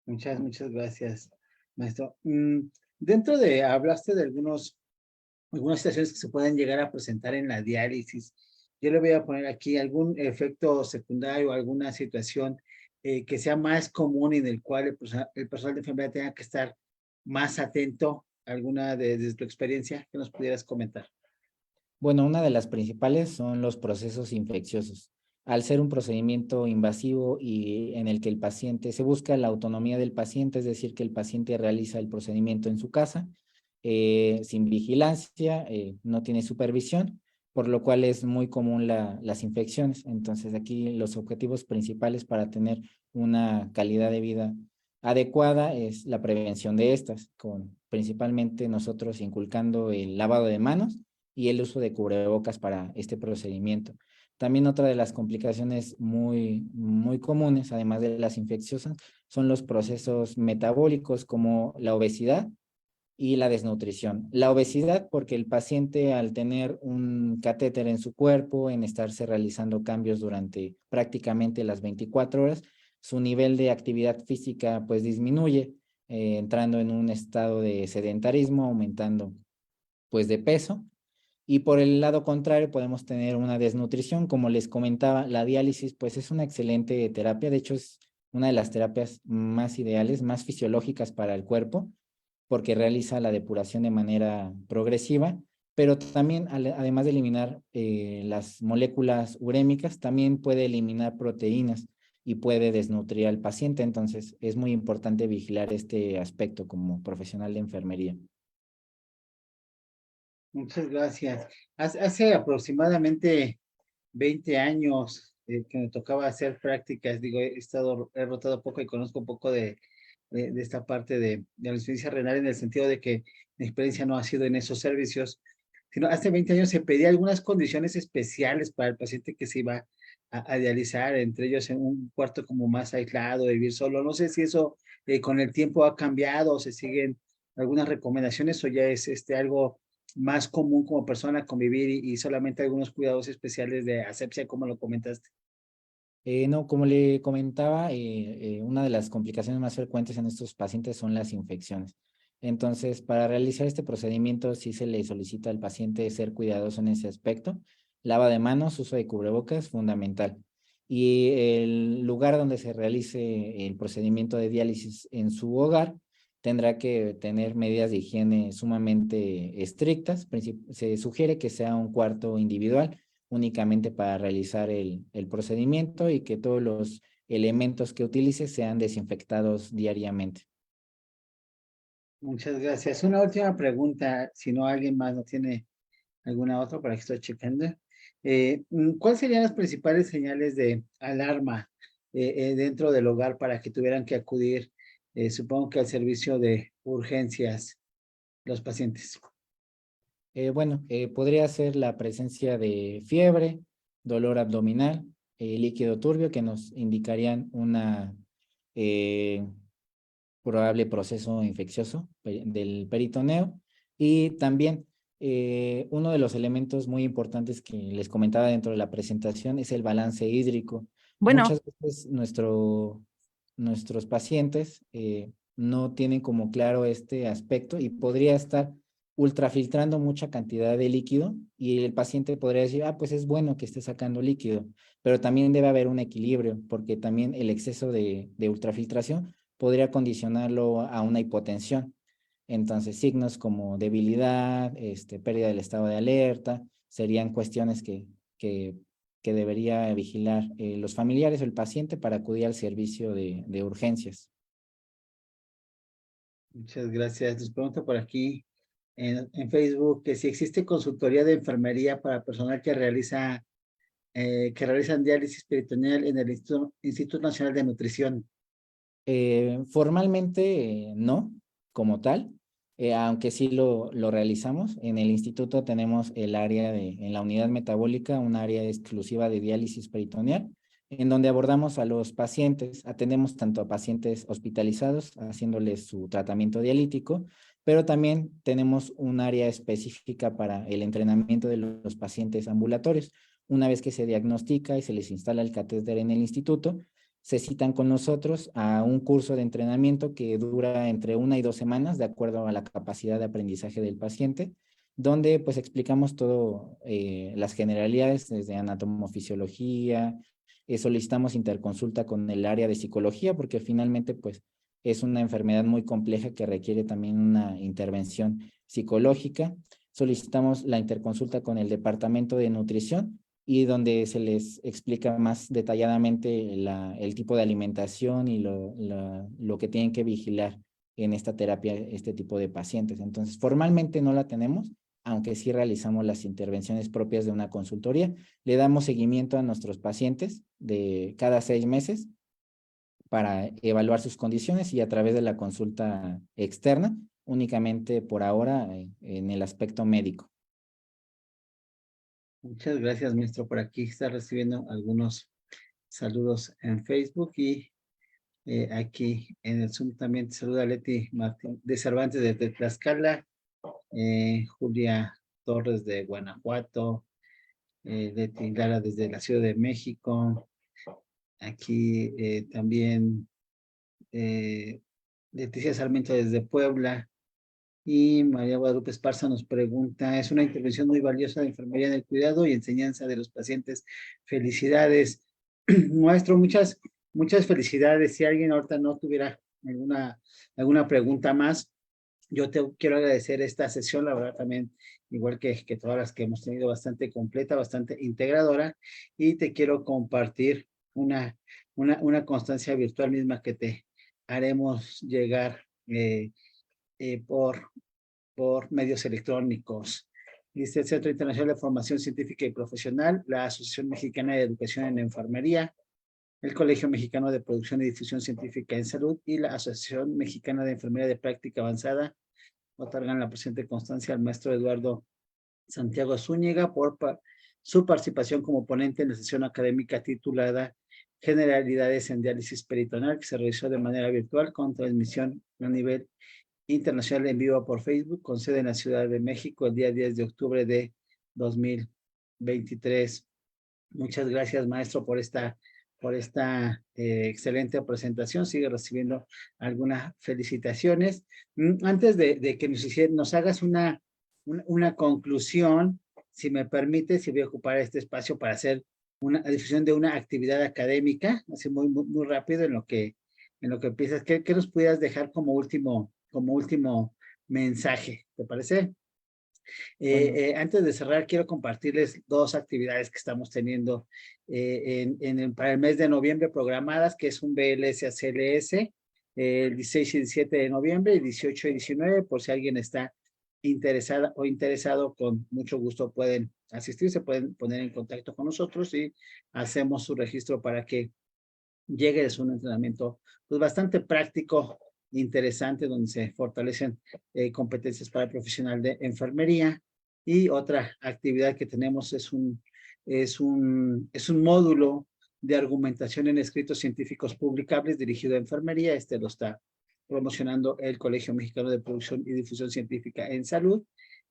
Muchas gracias, maestro. Hablaste de algunas situaciones que se pueden llegar a presentar en la diálisis. Yo le voy a poner aquí algún efecto secundario, alguna situación que sea más común y en el cual el personal de enfermería tenga que estar más atento, alguna de tu experiencia que nos pudieras comentar. Bueno, una de las principales son los procesos infecciosos. Al ser un procedimiento invasivo y en el que el paciente se busca la autonomía del paciente, es decir, que el paciente realiza el procedimiento en su casa, sin vigilancia, no tiene supervisión, por lo cual es muy común las infecciones. Entonces, aquí los objetivos principales para tener una calidad de vida adecuada es la prevención de estas, con principalmente nosotros inculcando el lavado de manos y el uso de cubrebocas para este procedimiento. También otra de las complicaciones muy comunes, además de las infecciosas, son los procesos metabólicos como la obesidad y la desnutrición. La obesidad porque el paciente al tener un catéter en su cuerpo, en estarse realizando cambios durante prácticamente las 24 horas, su nivel de actividad física pues disminuye, entrando en un estado de sedentarismo, aumentando pues de peso. Y por el lado contrario podemos tener una desnutrición. Como les comentaba, la diálisis pues es una excelente terapia. De hecho, es una de las terapias más ideales, más fisiológicas para el cuerpo, porque realiza la depuración de manera progresiva, pero también, además de eliminar las moléculas urémicas, también puede eliminar proteínas y puede desnutrir al paciente. Entonces, es muy importante vigilar este aspecto como profesional de enfermería. Muchas gracias. Hace aproximadamente 20 años que me tocaba hacer prácticas, digo, he rotado poco y conozco un poco de esta parte de la insuficiencia renal en el sentido de que mi experiencia no ha sido en esos servicios, sino hace 20 años se pedía algunas condiciones especiales para el paciente que se iba a dializar, entre ellos en un cuarto como más aislado, de vivir solo. No sé si eso con el tiempo ha cambiado o se siguen algunas recomendaciones o ya es algo más común como persona convivir y solamente algunos cuidados especiales de asepsia, como lo comentaste. No, como le comentaba, una de las complicaciones más frecuentes en estos pacientes son las infecciones. Entonces, para realizar este procedimiento, sí se le solicita al paciente ser cuidadoso en ese aspecto. Lava de manos, uso de cubrebocas, fundamental. Y el lugar donde se realice el procedimiento de diálisis en su hogar tendrá que tener medidas de higiene sumamente estrictas. Se sugiere que sea un cuarto individual únicamente para realizar el procedimiento y que todos los elementos que utilice sean desinfectados diariamente. Muchas gracias. Una última pregunta, si no alguien más no tiene alguna otra para que estoy checando. ¿Cuáles serían las principales señales de alarma dentro del hogar para que tuvieran que acudir, supongo que al servicio de urgencias, los pacientes? Bueno, podría ser la presencia de fiebre, dolor abdominal, líquido turbio que nos indicarían una eh, probable proceso infeccioso del peritoneo. Y también uno de los elementos muy importantes que les comentaba dentro de la presentación es el balance hídrico. Bueno, Muchas veces nuestros pacientes no tienen como claro este aspecto y podría estar ultrafiltrando mucha cantidad de líquido y el paciente podría decir, ah, pues es bueno que esté sacando líquido, pero también debe haber un equilibrio porque también el exceso de ultrafiltración podría condicionarlo a una hipotensión. Entonces, signos como debilidad, pérdida del estado de alerta, serían cuestiones que debería vigilar los familiares o el paciente para acudir al servicio de urgencias. Muchas gracias. Les pregunto por aquí en Facebook que si existe consultoría de enfermería para personal que realizan diálisis peritoneal en el Instituto Nacional de Nutrición. Formalmente no, como tal, aunque sí lo realizamos. En el instituto tenemos el área en la unidad metabólica, un área exclusiva de diálisis peritoneal, en donde abordamos a los pacientes, atendemos tanto a pacientes hospitalizados, haciéndoles su tratamiento dialítico, pero también tenemos un área específica para el entrenamiento de los pacientes ambulatorios. Una vez que se diagnostica y se les instala el catéter en el instituto, se citan con nosotros a un curso de entrenamiento que dura entre 1 y 2 semanas, de acuerdo a la capacidad de aprendizaje del paciente, donde pues explicamos todo, las generalidades desde anatomofisiología, solicitamos interconsulta con el área de psicología, porque finalmente pues es una enfermedad muy compleja que requiere también una intervención psicológica. solicitamos la interconsulta con el departamento de nutrición y donde se les explica más detalladamente el tipo de alimentación y lo que tienen que vigilar en esta terapia, este tipo de pacientes. Entonces, formalmente no la tenemos, aunque sí realizamos las intervenciones propias de una consultoría. Le damos seguimiento a nuestros pacientes de cada 6 meses para evaluar sus condiciones y a través de la consulta externa, únicamente por ahora en el aspecto médico. Muchas gracias, maestro. Por aquí está recibiendo algunos saludos en Facebook y aquí en el Zoom también te saluda Leti Martín de Cervantes de Tlaxcala, Julia Torres de Guanajuato, Leti Lara desde la Ciudad de México, aquí también Leticia Sarmiento desde Puebla. Y María Guadalupe Esparza nos pregunta, es una intervención muy valiosa de enfermería en el cuidado y enseñanza de los pacientes. Felicidades. Maestro, muchas felicidades. Si alguien ahorita no tuviera alguna pregunta más, yo te quiero agradecer esta sesión, la verdad también, igual que todas las que hemos tenido, bastante completa, bastante integradora, y te quiero compartir una constancia virtual misma que te haremos llegar por medios electrónicos. Dice el Centro Internacional de Formación Científica y Profesional, la Asociación Mexicana de Educación en Enfermería, el Colegio Mexicano de Producción y Difusión Científica en Salud y la Asociación Mexicana de Enfermería de Práctica Avanzada otorgan la presente constancia al maestro Eduardo Santiago Zúñiga por su participación como ponente en la sesión académica titulada Generalidades en diálisis peritoneal, que se realizó de manera virtual con transmisión a nivel internacional en vivo por Facebook, con sede en la Ciudad de México el día 10 de octubre de 2023. Muchas gracias, maestro, por esta excelente presentación. Sigue recibiendo algunas felicitaciones. Antes de que nos hagas una conclusión, si me permite, si voy a ocupar este espacio para hacer una difusión de una actividad académica, así muy rápido en lo que empiezas. ¿Qué nos pudieras dejar como último mensaje? ¿Te parece? Bueno, Antes de cerrar, quiero compartirles dos actividades que estamos teniendo para el mes de noviembre programadas, que es un BLS-ACLS, el 16 y 17 de noviembre, y 18 y 19, por si alguien está interesada o interesado, con mucho gusto pueden asistir, se pueden poner en contacto con nosotros y hacemos su registro para que llegue. Es un entrenamiento pues bastante práctico, interesante, donde se fortalecen competencias para el profesional de enfermería. Y otra actividad que tenemos es un módulo de argumentación en escritos científicos publicables dirigido a enfermería. Este lo está promocionando el Colegio Mexicano de Producción y Difusión Científica en Salud.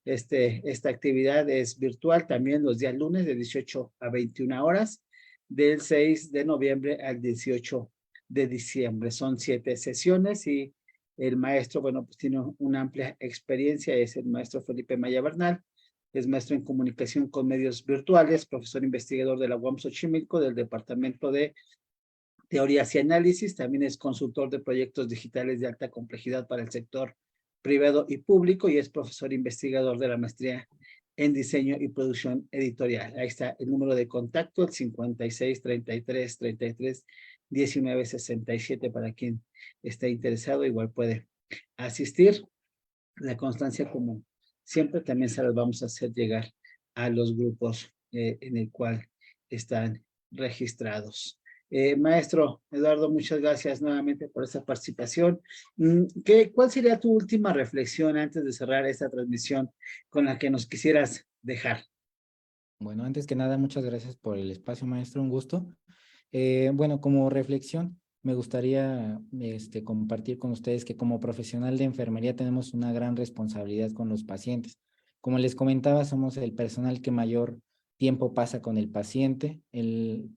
Esta actividad es virtual también los días lunes de 18 a 21 horas, del 6 de noviembre al 18 de diciembre. Son 7 sesiones y el maestro, bueno, pues tiene una amplia experiencia, es el maestro Felipe Maya Bernal, es maestro en comunicación con medios virtuales, profesor investigador de la UAM Xochimilco, del Departamento de Teorías y Análisis, también es consultor de proyectos digitales de alta complejidad para el sector privado y público y es profesor investigador de la maestría en diseño y producción editorial. Ahí está el número de contacto, el 56-33-33-19-67, para quien esté interesado, igual puede asistir. La constancia, como siempre, también se las vamos a hacer llegar a los grupos en el cual están registrados. Maestro Eduardo, muchas gracias nuevamente por esta participación. ¿Cuál sería tu última reflexión antes de cerrar esta transmisión con la que nos quisieras dejar? bueno, antes que nada, muchas gracias por el espacio, maestro, un gusto. Bueno, como reflexión, me gustaría compartir con ustedes que como profesional de enfermería tenemos una gran responsabilidad con los pacientes. Como les comentaba, somos el personal que mayor tiempo pasa con el paciente, el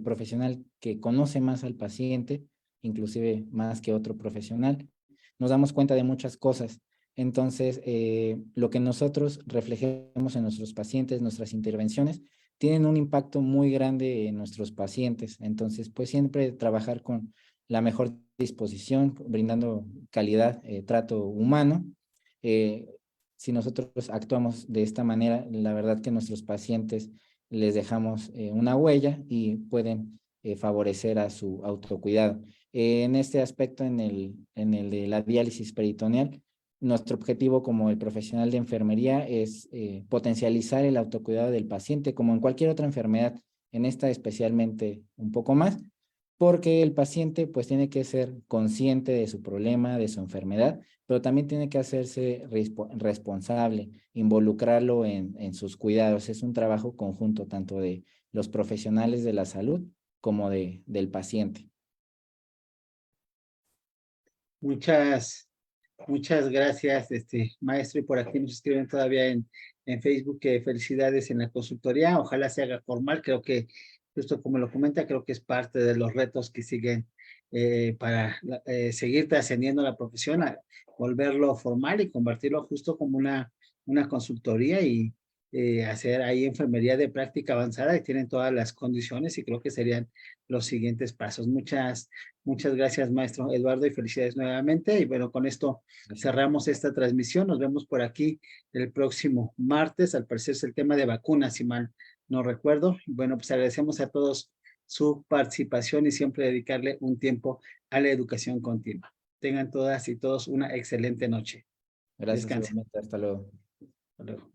profesional que conoce más al paciente, inclusive más que otro profesional. Nos damos cuenta de muchas cosas. Entonces, lo que nosotros reflejemos en nuestros pacientes, nuestras intervenciones, tienen un impacto muy grande en nuestros pacientes. Entonces, pues siempre trabajar con la mejor disposición, brindando calidad, trato humano. si nosotros actuamos de esta manera, la verdad que nuestros pacientes les dejamos una huella y pueden favorecer a su autocuidado. En este aspecto, en el de la diálisis peritoneal, nuestro objetivo como el profesional de enfermería es potencializar el autocuidado del paciente, como en cualquier otra enfermedad, en esta especialmente un poco más, porque el paciente pues tiene que ser consciente de su problema, de su enfermedad, pero también tiene que hacerse responsable, involucrarlo en sus cuidados. Es un trabajo conjunto tanto de los profesionales de la salud como del paciente. Muchas gracias, maestro. Y por aquí nos escriben todavía en Facebook que felicidades en la consultoría. Ojalá se haga formal. Creo que, justo como lo comenta, creo que es parte de los retos que siguen para seguir trascendiendo la profesión, a volverlo formal y convertirlo justo como una consultoría y hacer ahí enfermería de práctica avanzada y tienen todas las condiciones y creo que serían los siguientes pasos. Muchas gracias, maestro Eduardo, y felicidades nuevamente. Y bueno, con esto Gracias. cerramos esta transmisión. Nos vemos por aquí el próximo martes. Al parecer es el tema de vacunas, si mal no recuerdo. Y bueno, pues agradecemos a todos su participación y siempre dedicarle un tiempo a la educación continua. Tengan todas y todos una excelente noche. Gracias, Descansen. igualmente. Hasta luego. Hasta luego.